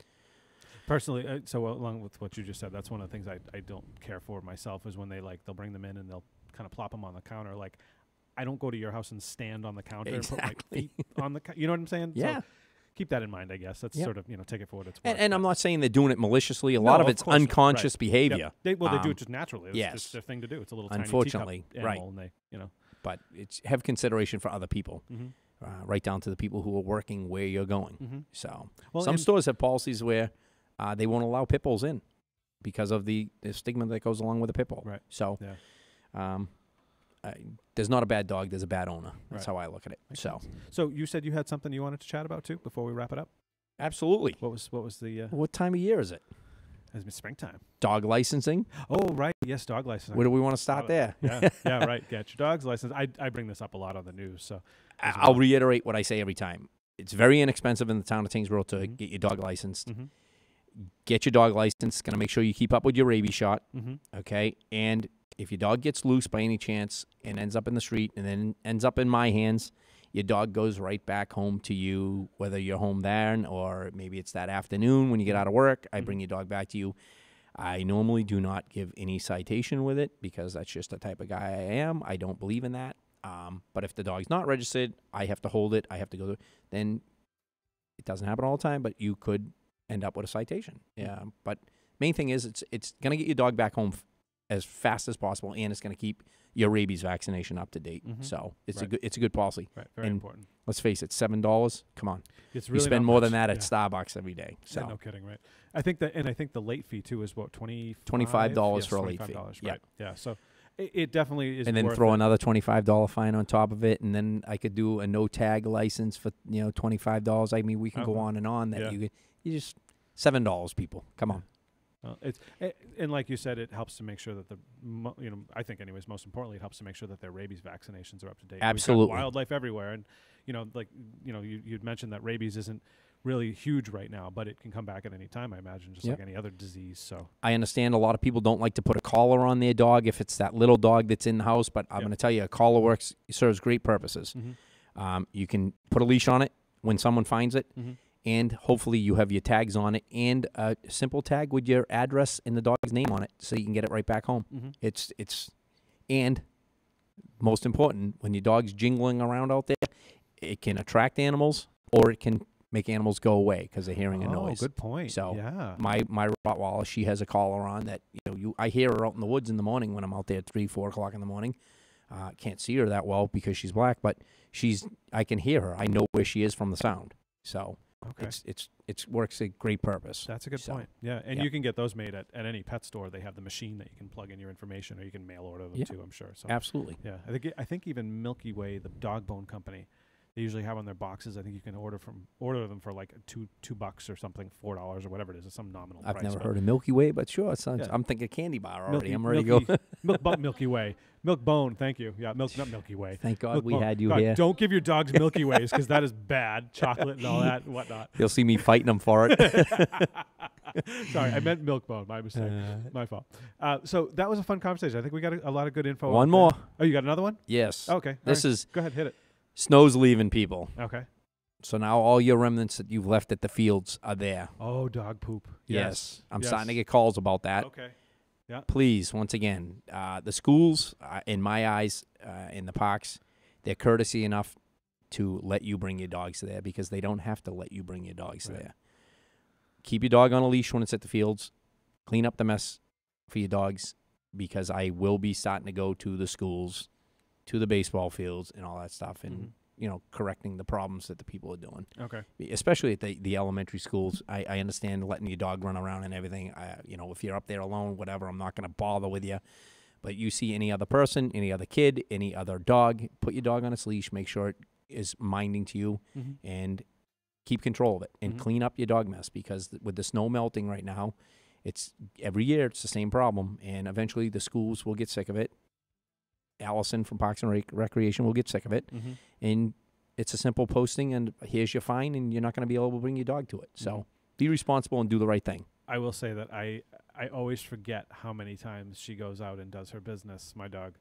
Personally, so along with what you just said, that's one of the things I don't care for myself is when they'll bring them in and they'll kind of plop them on the counter. Like, I don't go to your house and stand on the counter and put my
Exactly.
feet on the you know what I'm saying?
Yeah.
So keep that in mind, I guess. That's
Yep.
sort of, take it for what it's worth.
And I'm not saying they're doing it maliciously. A
No,
lot of
of
it's
course not.
unconscious
Right.
behavior.
Yep. They do
Um,
it just naturally. It's
yes.
just their thing to do. It's a little
Unfortunately,
tiny teacup
right.
animal, and they.
But have consideration for other people,
Mm-hmm.
right down to the people who are working where you're going.
Mm-hmm.
So
Well,
some
and-
stores have policies where they won't allow pit bulls in because of the stigma that goes along with a pit bull.
Right.
So
Yeah.
there's not a bad dog. There's a bad owner. That's
Right.
how I look at it.
Makes
So
So you said you had something you wanted to chat about too before we wrap it up.
absolutely.
What was the?
What time of year is it?
It's been springtime.
Dog licensing.
Oh right, yes, dog license.
Where do we want to start there?
Yeah, yeah, right. Get your dog's license. I bring this up a lot on the news. So as
I'll
well.
reiterate what I say every time. It's very inexpensive in the town of Tyngsborough to
Mhm.
get your dog licensed.
Mm-hmm.
Get your dog licensed. Going to make sure you keep up with your rabies shot,
Mm-hmm.
okay? And if your dog gets loose by any chance and ends up in the street and then ends up in my hands, your dog goes right back home to you, whether you're home then or maybe it's that afternoon when you get out of work. I bring your dog back to you. I normally do not give any citation with it because that's just the type of guy I am. I don't believe in that. But if the dog's not registered, I have to hold it. I have to go. Then it doesn't happen all the time, but you could end up with a citation. Yeah. But main thing is it's going to get your dog back home as fast as possible, and it's going to keep your rabies vaccination up to date. So it's a good policy.
Right. Very important.
Let's face it, $7. Come on,
it's really
you spend more than that at
yeah.
Starbucks every day. So
yeah, no kidding, right? I think the late fee too is what
$25
yes,
for a late fee.
Right.
Yeah.
Yeah. So it definitely is.
And then
worth
throw
it.
another $25 fine on top of it, and then I could do a no tag license for $25. I mean, we can go on and on. That you just $7, people. Come on.
Well, and like you said, it helps to make sure that I think anyways, most importantly, it helps to make sure that their rabies vaccinations are up to date.
Absolutely.
We've got wildlife everywhere, and you'd mentioned that rabies isn't really huge right now, but it can come back at any time, I imagine, just like any other disease. So
I understand a lot of people don't like to put a collar on their dog if it's that little dog that's in the house, but I'm going to tell you, a collar serves great purposes. You can put a leash on it when someone finds it, and hopefully you have your tags on it and a simple tag with your address and the dog's name on it so you can get it right back home. And most important, when your dog's jingling around out there, it can attract animals or it can make animals go away because they're hearing a noise.
Good point.
So
yeah.
my Rottweiler, she has a collar on that I hear her out in the woods in the morning when I'm out there at 3-4 o'clock in the morning. Can't see her that well because she's black, but I can hear her. I know where she is from the sound. So it works a great purpose.
That's a good point. Yeah, and you can get those made at any pet store. They have the machine that you can plug in your information, or you can mail order them too, I'm sure. So
absolutely.
Yeah, I think even Milky Way, the dog bone company, they usually have on their boxes. I think you can order them for like $2 or something, $4 or whatever it is. It's some nominal price.
I've never heard of Milky Way, but sure, I'm thinking candy bar already. I'm ready to go.
Milky Way, Milk Bone. Thank you. Yeah, not Milky Way.
Thank God
Milk
we
Bone.
had you
God,
here.
Don't give your dogs Milky Ways because that is bad. Chocolate and all that and whatnot.
You'll see me fighting them for it.
Sorry, I meant Milk Bone. My mistake. My fault. So that was a fun conversation. I think we got a lot of good info.
One more.
Oh, you got another one?
Yes.
Okay.
This is.
Go ahead, hit it.
Snow's leaving, people.
Okay.
So now all your remnants that you've left at the fields are there.
Oh, dog poop.
Yes. I'm starting to get calls about that.
Okay. Yeah.
Please, once again, the schools, in my eyes, in the parks, they're courtesy enough to let you bring your dogs there because they don't have to let you bring your dogs there. Keep your dog on a leash when it's at the fields. Clean up the mess for your dogs because I will be starting to go to the schools, to the baseball fields and all that stuff and, correcting the problems that the people are doing.
Okay.
Especially at the elementary schools. I understand letting your dog run around and everything. If you're up there alone, whatever, I'm not going to bother with you. But you see any other person, any other kid, any other dog, put your dog on its leash, make sure it is minding to you, and keep control of it. And clean up your dog mess because with the snow melting right now, every year it's the same problem. And eventually the schools will get sick of it. Allison from Parks and Recreation will get sick of it. And it's a simple posting, and here's your fine, and you're not going to be able to bring your dog to it. So be responsible and do the right thing.
I will say that I always forget how many times she goes out and does her business, my dog,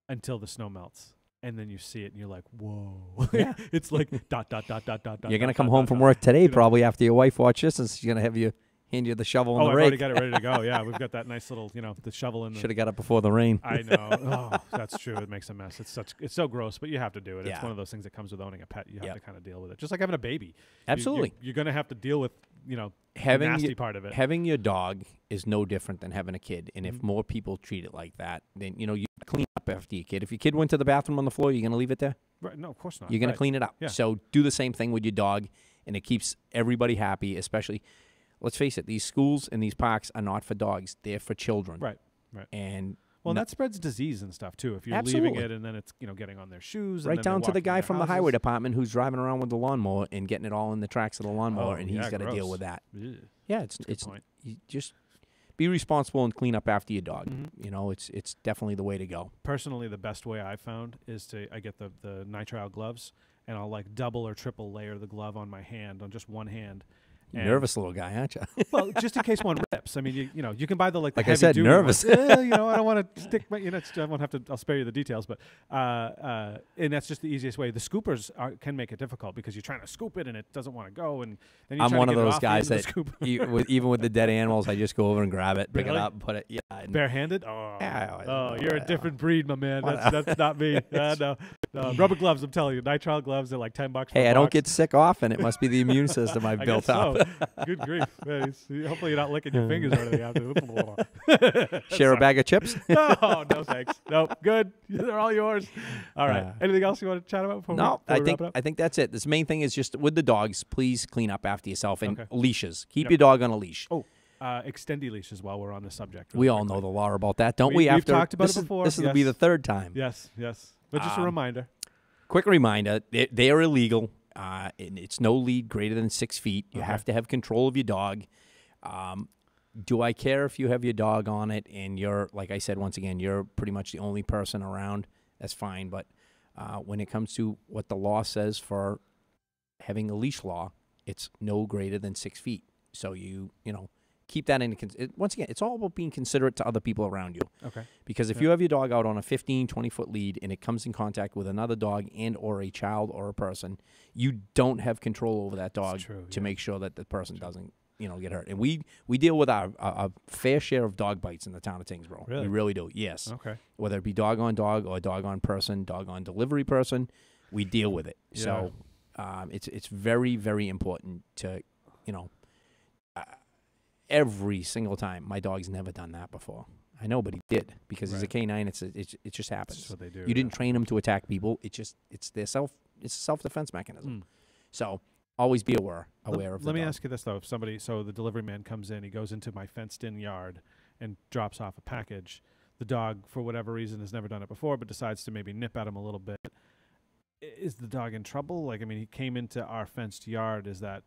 until the snow melts. And then you see it, and you're like, whoa.
Yeah.
It's like ...
You're going to come home from work today probably after your wife watches this, and she's going to have you hand you the shovel and the
I've
rake.
already got it ready to go. Yeah, we've got that nice little, the shovel in the...
Should have got it before the rain.
I know. Oh, that's true. It makes a mess. It's so gross, but you have to do it.
Yeah.
It's one of those things that comes with owning a pet. You have to kind of deal with it. Just like having a baby.
Absolutely.
You're going to have to deal with, the nasty part of it.
Having your dog is no different than having a kid. And if more people treat it like that, then, you clean up after your kid. If your kid went to the bathroom on the floor, you're going to leave it there?
Right. No, of course not.
You're going to clean it up.
Yeah.
So do the same thing with your dog, and it keeps everybody happy, especially... Let's face it, these schools and these parks are not for dogs. They're for children.
Right.
And
that spreads disease and stuff, too. If you're leaving it and then it's, getting on their shoes.
Right
and
down to the guy from the highway
houses.
department who's driving around with the lawnmower and getting it all in the tracks of the lawnmower, and he's got to deal with that.
Ugh.
Yeah, it's you just be responsible and clean up after your dog. It's definitely the way to go.
Personally, the best way I've found is I get the nitrile gloves, and I'll like double or triple layer the glove on my hand, on just one hand.
You're nervous little guy, aren't you?
Well, just in case one rips. I mean, you know, you can buy the
like I said,
heavy-duty
nervous.
ones. You know, I don't want to stick my, you know, I won't have to. I'll spare you the details, but and that's just the easiest way. The scoopers can make it difficult because you're trying to scoop it and it doesn't want to go, and then you're
I'm
trying
one
to
of
get it
those
off
guys
the
that even with the dead animals, I just go over and grab it, pick it
Really?
up, and put it. Yeah. And
barehanded. Oh,
Yeah,
oh, you're a different breed, my man. That's not me. No, rubber gloves. I'm telling you, nitrile gloves. They're like $10 for
hey,
a
I don't
box.
get sick often. It must be the immune system I've
I
built
guess
up.
so. Good grief. Hopefully you're not licking your fingers or anything after.
Share a bag of chips.
No, no thanks. No, good. They're all yours. All right.
Yeah.
Anything else you want to chat about before
No,
we
I
wrap
think
it up?
I think that's it. This main thing is just with the dogs, please clean up after yourself and
Okay.
leashes. Keep
Yep.
your dog on a leash.
Oh, extendy leashes while we're on the subject.
We
really
all
quickly.
know the law about that, don't
We-
we?
we've
After
talked about
this
it
is-
before,
This will be
yes.
the third time.
Yes, yes. But just a reminder.
Quick reminder: they are illegal. And it's no lead greater than 6 feet. You have to have control of your dog. Do I care if you have your dog on it and you're, like I said, once again, you're pretty much the only person around? That's fine. But when it comes to what the law says for having a leash law, it's no greater than 6 feet. So you know, keep that in. Once again, it's all about being considerate to other people around you.
Okay.
Because if you have your dog out on a 15, 20-foot lead and it comes in contact with another dog and or a child or a person, you don't have control over that dog to make sure that the person doesn't, get hurt. And we deal with our fair share of dog bites in the town of Tyngsborough.
Really?
We really do, yes.
Okay.
Whether it be dog on dog or dog on person, dog on delivery person, we deal with it.
Yeah.
So it's very, very important to, every single time. My dog's never done that before. I know, but he did because he's a canine. It just happens.
That's what they do.
You didn't train him to attack people. It's a self-defense mechanism. So always be aware of the
Let me ask you this though: if so the delivery man comes in, he goes into my fenced-in yard and drops off a package. The dog, for whatever reason, has never done it before, but decides to maybe nip at him a little bit. Is the dog in trouble? Like, I mean, he came into our fenced yard. Is that?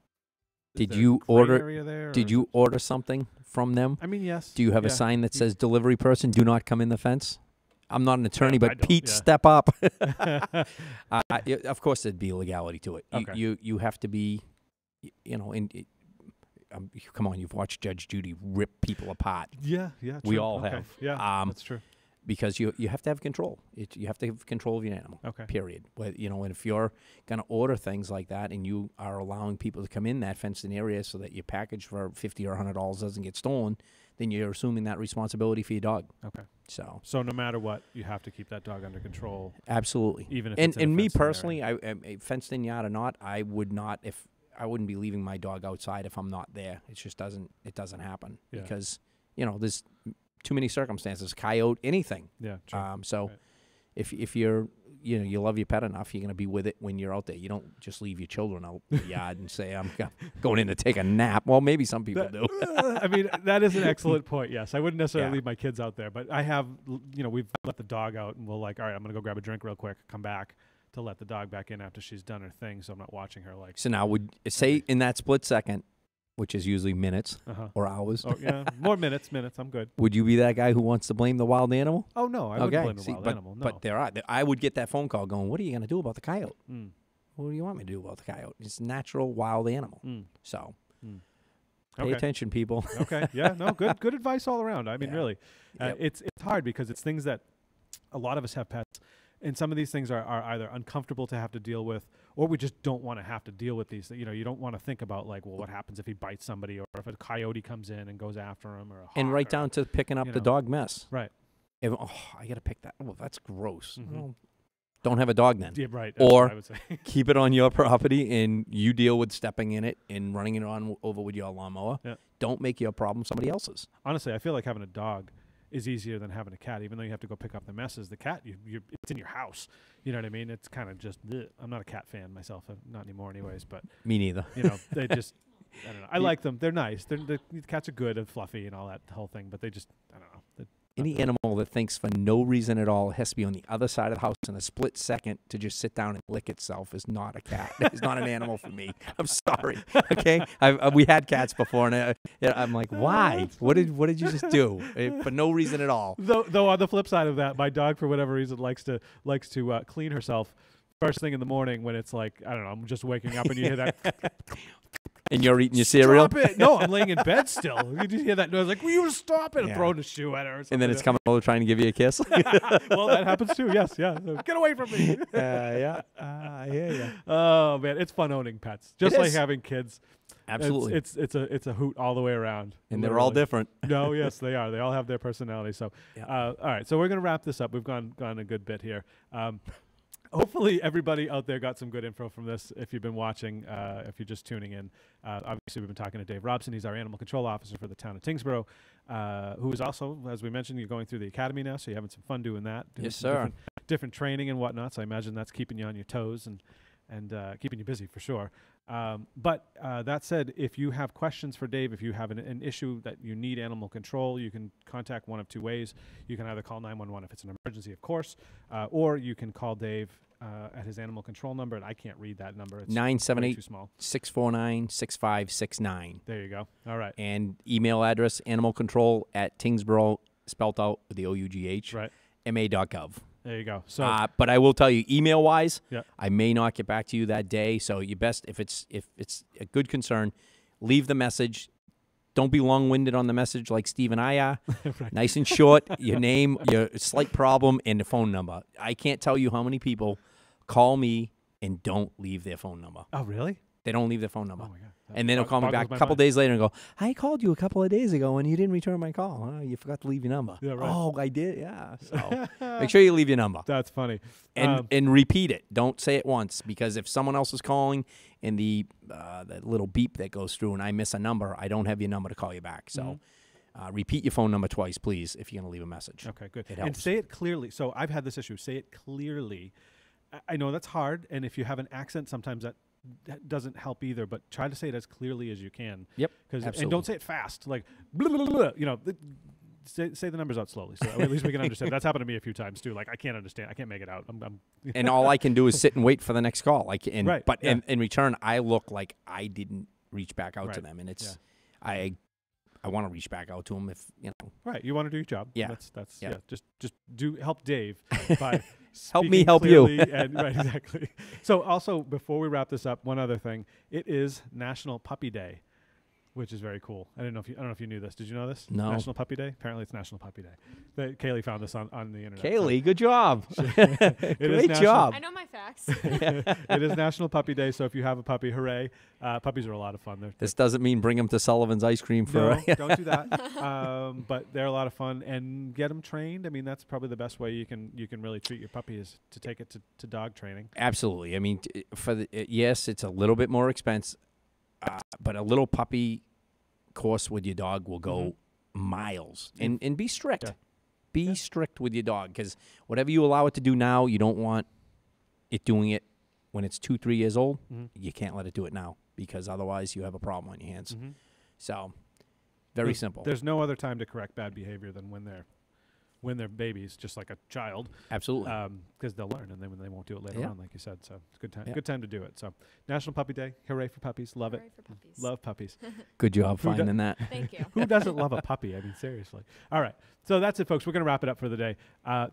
Did
there a
you
gray
order?
area there,
Did
or-
you order something from them?
I mean, yes.
Do you have a
yeah.
sign that says "Delivery person, do not come in the fence"? I'm not an attorney,
I
but
don't,
Pete,
yeah.
step up. Of course, there'd be legality to it.
Okay.
You have to be, come on, you've watched Judge Judy rip people apart.
Yeah, yeah.
We
true.
all
Okay.
have.
Yeah, that's true.
Because you have to have control. You have to have control of your animal.
Okay.
Period. But, and if you're going to order things like that and you are allowing people to come in that fenced-in area so that your package for $50 or $100 doesn't get stolen, then you're assuming that responsibility for your dog.
Okay.
So
no matter what, you have to keep that dog under control.
absolutely.
Even if
and
it's in a
and me
fenced-in
personally, a fenced-in yard or not, I wouldn't be leaving my dog outside if I'm not there. It just doesn't happen
Yeah.
because there's too many circumstances, coyote, anything.
Yeah. True.
So
Right.
if you're you love your pet enough, you're going to be with it when you're out there. You don't just leave your children out in the yard and say, I'm going in to take a nap. Well, maybe some people do.
I mean, that is an excellent point. Yes, I wouldn't necessarily
Yeah.
leave my kids out there, but I have, we've let the dog out, and we'll all right, I'm gonna go grab a drink real quick, come back to let the dog back in after she's done her thing, so I'm not watching her like.
So now would say in that split second, which is usually minutes or hours,
Oh yeah, more minutes. I'm good.
would you be that guy who wants to blame the wild animal?
Oh no, I wouldn't blame the wild
but,
animal. No.
But I would get that phone call going, what are you going to do about the coyote?
Mm.
What do you want me to do about the coyote? It's a natural wild animal.
Mm.
So
Mm.
pay
Okay.
attention, people.
Okay. Yeah. No. Good advice all around. I mean,
Yeah.
really,
Yep.
it's hard because it's things that a lot of us have pets, and some of these things are either uncomfortable to have to deal with, or we just don't want to have to deal with these. You don't want to think about like, well, what happens if he bites somebody, or if a coyote comes in and goes after him, or a
And
hawk,
right
or-
down to picking up
you
the
know.
dog mess.
Right.
I got to pick that. Oh, that's gross.
Mhm.
Well, don't have a dog then.
Yeah. Right. That's
Or-
what I would say.
Keep it on your property and you deal with stepping in it and running it on over with your lawnmower.
Yeah.
Don't make your problem somebody else's.
Honestly, I feel like having a dog is easier than having a cat, even though you have to go pick up the messes. The cat, it's in your house. You know what I mean? It's kind of just. Bleh. I'm not a cat fan myself, not anymore, anyways. But
Me neither.
they just. I don't know. I like them. They're nice. The cats are good and fluffy and all that whole thing. But they just. I don't know.
Any animal that thinks for no reason at all it has to be on the other side of the house in a split second to just sit down and lick itself is not a cat. It's not an animal for me. I'm sorry. Okay, we had cats before, and I'm like, why? What did you just do for no reason at all?
Though on the flip side of that, my dog for whatever reason likes to clean herself first thing in the morning when it's like, I don't know, I'm just waking up and you hear that.
And you're eating your cereal.
Stop it! No, I'm laying in bed still. You just hear that noise, like, will you stop it? I'm throwing a shoe at her. Or something.
And then it's coming over trying to give you a kiss.
Well, that happens too. Yes, yeah. So, get away from me.
I hear you.
Oh man, it's fun owning pets, just
It
like
is.
having kids.
Absolutely.
It's a hoot all the way around.
And they're all
literally.
different.
No, yes, they are. They all have their personality. So,
Yeah.
all right. So we're gonna wrap this up. We've gone a good bit here. Hopefully, everybody out there got some good info from this. If you've been watching, if you're just tuning in, obviously we've been talking to Dave Robson. He's our animal control officer for the town of Tyngsborough, who is also, as we mentioned, you're going through the academy now, so you're having some fun doing that. Doing
Yes,
some
sir.
different training and whatnot. So I imagine that's keeping you on your toes and keeping you busy for sure. But that said, if you have questions for Dave, if you have an issue that you need animal control, you can contact one of two ways. You can either call 911 if it's an emergency, of course, or you can call Dave at his animal control number, and I can't read that number. It's way too small.
978-649-6569.
There you go. All right.
And email address, animalcontrol@Tyngsborough, spelt out with the OUGH,
Right.
ma.gov.
There you go. So
But I will tell you, email-wise,
Yeah.
I may not get back to you that day. So you best, if it's a good concern, leave the message. Don't be long-winded on the message like Steve and I are.
Right.
Nice and short, your name, your slight problem, and the phone number. I can't tell you how many people call me and don't leave their phone number.
Oh, really?
They don't leave their phone number.
Oh my God.
And then they'll call me back a couple days later and go, I called you a couple of days ago and you didn't return my call. Oh, you forgot to leave your number.
Yeah, right.
Oh, I did? Yeah. So make sure you leave your number.
That's funny.
And repeat it. Don't say it once, because if someone else is calling and the little beep that goes through and I miss a number, I don't have your number to call you back. So repeat your phone number twice, please, if you're going to leave a message.
Okay, good.
It
And
helps.
say it clearly. So I've had this issue. Say it clearly. I know that's hard, and if you have an accent, sometimes that doesn't help either. But try to say it as clearly as you can.
Yep,
And
absolutely.
don't say it fast, like blah, blah, blah, blah. You know. Say the numbers out slowly, so at least we can understand. That's happened to me a few times too. Like I can't understand. I can't make it out. I'm
And all I can do is sit and wait for the next call.
Right,
But
yeah.
in return, I look like I didn't reach back out to
Right,
them. And it's
yeah.
I want to reach back out to them if,
right. You want to do your job.
Yeah.
That's
Yeah.
Just help Dave by
Help me
speaking
help you.
clearly and right, exactly. So also, before we wrap this up, one other thing. It is National Puppy Day, which is very cool. I don't know if you knew this. Did you know this?
No.
National Puppy Day. Apparently, it's National Puppy Day. Kaylee found this on the internet.
Kaylee, good job.
It is
Great
national-
job.
I know my facts.
It is National Puppy Day. So if you have a puppy, hooray! Puppies are a lot of fun.
This doesn't mean bring them to Sullivan's Ice Cream for
No, don't do that. But they're a lot of fun, and get them trained. I mean, that's probably the best way you can really treat your puppy is to take it to dog training.
Absolutely. I mean, yes, it's a little bit more expensive, but a little puppy course with your dog will go miles. And be strict.
Yeah.
Be strict with your dog, because whatever you allow it to do now, you don't want it doing it when it's 2-3 years old. You can't let it do it now, because otherwise you have a problem on your hands. So, very simple.
There's no other time to correct bad behavior than when they're babies, just like a child.
Absolutely.
Because they'll learn, and then they won't do it later
Yeah.
on, like you said. So it's a good time.
Yeah.
Good time to do it. So National Puppy Day. Hooray for puppies. Love
Hooray
it.
for puppies.
Love puppies.
Good job
Who
finding that.
Thank you.
Who doesn't love a puppy? I mean, seriously. All right. So that's it, folks. We're going to wrap it up for the day.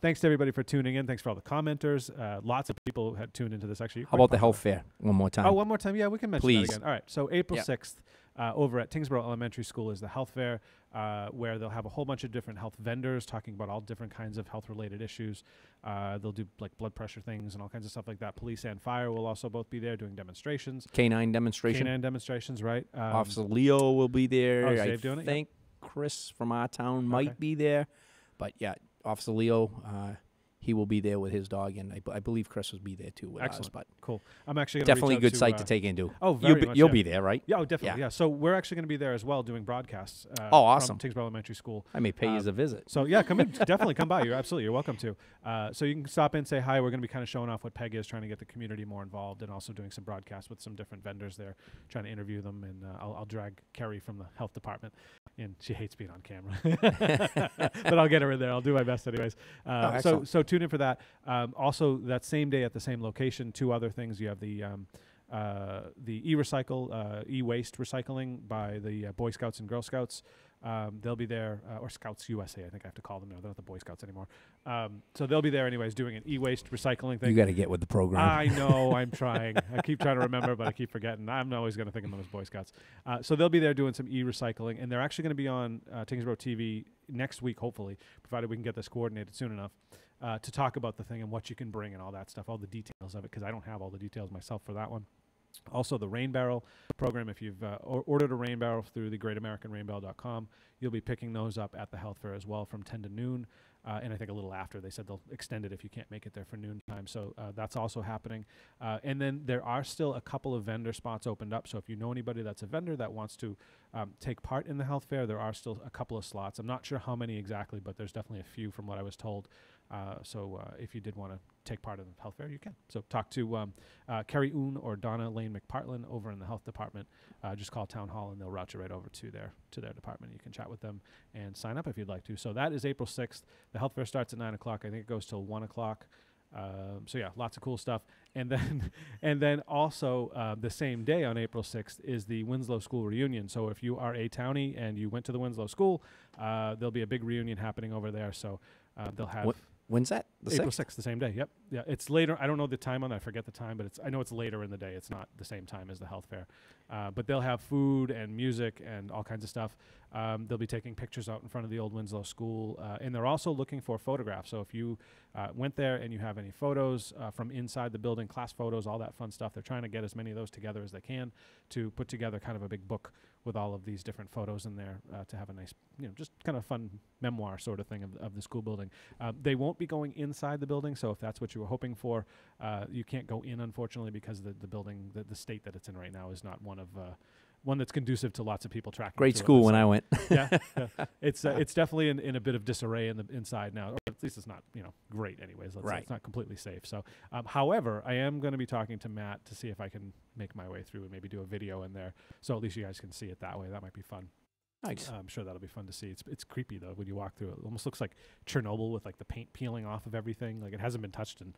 Thanks to everybody for tuning in. Thanks for all the commenters. Lots of people had tuned into this, actually.
How about the health fair one more time?
Oh, one more time. Yeah, we can mention
Please.
that again. All right. So April
Yeah.
6th, over at Tyngsborough Elementary School is the health fair, where they'll have a whole bunch of different health vendors talking about all different kinds of health-related issues. They'll do like blood pressure things and all kinds of stuff like that. Police and fire will also both be there doing demonstrations.
Canine demonstration.
Canine demonstrations, right?
Officer Leo will be there.
Oh, is
I
Dave doing it?
think Chris from our town
Okay.
might be there. But yeah, Officer Leo, he will be there with his dog, and I believe Chris will be there too with
Excellent.
us. But
Cool. I'm actually gonna
definitely a
reach out
good site to take into.
Oh, very much,
You'll
yeah.
be there, right?
Yeah, oh, definitely.
Yeah.
Yeah. So we're actually going to be there as well doing broadcasts.
Oh, awesome.
From Tyngsborough Elementary School.
I may pay you as a visit.
So yeah, come in. Definitely come by. You're welcome to. So you can stop in, say hi. We're going to be kind of showing off what PEG is, trying to get the community more involved, and also doing some broadcasts with some different vendors there, trying to interview them. And I'll drag Kerry from the health department, and she hates being on camera, but I'll get her in there. I'll do my best anyways. So tune in for that. Also, that same day at the same location, two other things. You have the e-recycle, e-waste recycling by the Boy Scouts and Girl Scouts. They'll be there, or Scouts USA, I think I have to call them now. They're not the Boy Scouts anymore. So they'll be there anyways doing an e-waste recycling thing.
You got to get with the program.
I know, I'm trying. I keep trying to remember, but I keep forgetting. I'm always going to think of them as Boy Scouts. So they'll be there doing some e-recycling, and they're actually going to be on Tyngsborough TV next week, hopefully, provided we can get this coordinated soon enough, to talk about the thing and what you can bring and all that stuff, all the details of it, because I don't have all the details myself for that one. Also, the Rain Barrel program, if you've ordered a rain barrel through the greatamericanrainbarrel.com, you'll be picking those up at the health fair as well from 10 to noon. And I think a little after. They said they'll extend it if you can't make it there for noon time. So that's also happening. And then there are still a couple of vendor spots opened up. So if you know anybody that's a vendor that wants to take part in the health fair, there are still a couple of slots. I'm not sure how many exactly, but there's definitely a few from what I was told. So if you did want to take part in the health fair, you can. So talk to Carrie Oon or Donna Lane McPartland over in the health department. Just call Town Hall and they'll route you right over to their department. You can chat with them and sign up if you'd like to. So that is April 6th. The health fair starts at 9 o'clock. I think it goes till 1 o'clock. So yeah, lots of cool stuff. And then also the same day on April 6th is the Winslow School reunion. So if you are a townie and you went to the Winslow School, there'll be a big reunion happening over there. So they'll have...
When's that?
April 6th, the same day. Yep. Yeah, it's later. I don't know the time on that. I forget the time, but I know it's later in the day. It's not the same time as the health fair. But they'll have food and music and all kinds of stuff. They'll be taking pictures out in front of the old Winslow School. And they're also looking for photographs. So if you went there and you have any photos from inside the building, class photos, all that fun stuff, they're trying to get as many of those together as they can to put together kind of a big book with all of these different photos in there to have a nice, just kind of fun memoir sort of thing of the school building. They won't be going inside the building, so if that's what you were hoping for, you can't go in, unfortunately, because the building, the state that it's in right now is not one that's conducive to lots of people tracking.
Great school when I went.
Yeah. It's definitely in a bit of disarray in the inside now. Or at least it's not great anyways. Let's say it's not completely safe. So, however, I am going to be talking to Matt to see if I can make my way through and maybe do a video in there, so at least you guys can see it that way. That might be fun.
Nice.
I'm sure that'll be fun to see. It's creepy though when you walk through it. It almost looks like Chernobyl with like the paint peeling off of everything. Like it hasn't been touched in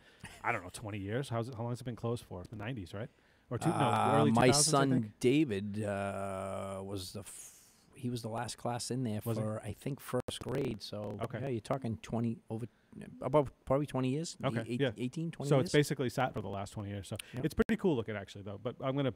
20 years. How long has it been closed for? The 90s, right? Or early 2000s,
my
I
son
think?
David was he was the last class in there for I think first grade. So yeah, you're talking about probably 20 years.
Okay,
18, 20
so
years.
it's basically sat for the last 20 years. So it's pretty cool looking actually though. But I'm gonna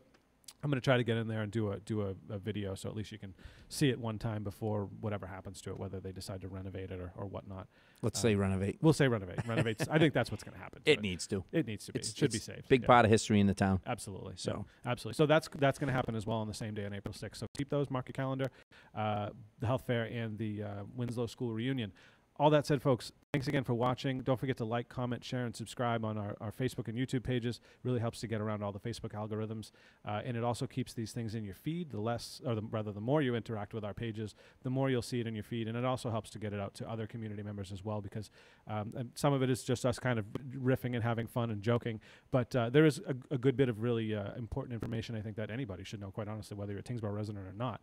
try to get in there and do a video, so at least you can see it one time before whatever happens to it, whether they decide to renovate it or whatnot.
Let's say renovate.
We'll say renovate. Renovate's, I think that's what's going to happen.
It needs to.
It needs to be. It should be safe.
Big part of history in the town.
Absolutely. So absolutely. So that's going to happen as well on the same day on April 6th. So keep those, mark your calendar, the health fair and the Winslow School reunion. All that said, folks, thanks again for watching. Don't forget to like, comment, share, and subscribe on our Facebook and YouTube pages. Really helps to get around all the Facebook algorithms. And it also keeps these things in your feed. The more you interact with our pages, the more you'll see it in your feed. And it also helps to get it out to other community members as well, because and some of it is just us kind of riffing and having fun and joking. But there is a good bit of really important information, I think, that anybody should know, quite honestly, whether you're a Tyngsborough resident or not.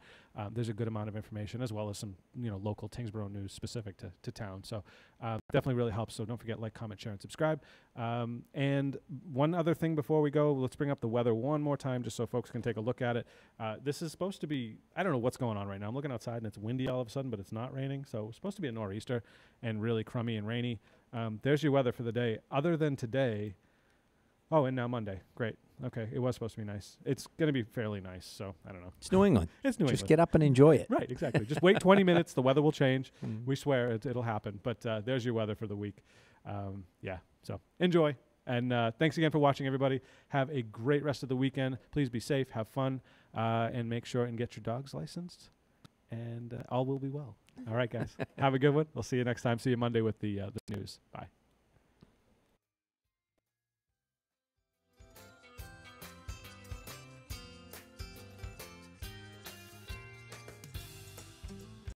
There's a good amount of information, as well as some local Tyngsborough news specific to town. So definitely really helps. So don't forget, like, comment, share, and subscribe. And one other thing before we go, let's bring up the weather one more time just so folks can take a look at it. This is supposed to be, I don't know what's going on right now. I'm looking outside and it's windy all of a sudden, but it's not raining. So it's supposed to be a nor'easter and really crummy and rainy. There's your weather for the day. Other than today, and now Monday. Great. Okay, it was supposed to be nice. It's going to be fairly nice, so I don't know.
It's New England.
It's New England.
Just get up and enjoy it.
Right, exactly. Just wait 20 minutes. The weather will change. We swear it'll happen. But there's your weather for the week. So enjoy. And thanks again for watching, everybody. Have a great rest of the weekend. Please be safe, have fun, and make sure and get your dogs licensed. And all will be well. All right, guys. Have a good one. We'll see you next time. See you Monday with the news. Bye.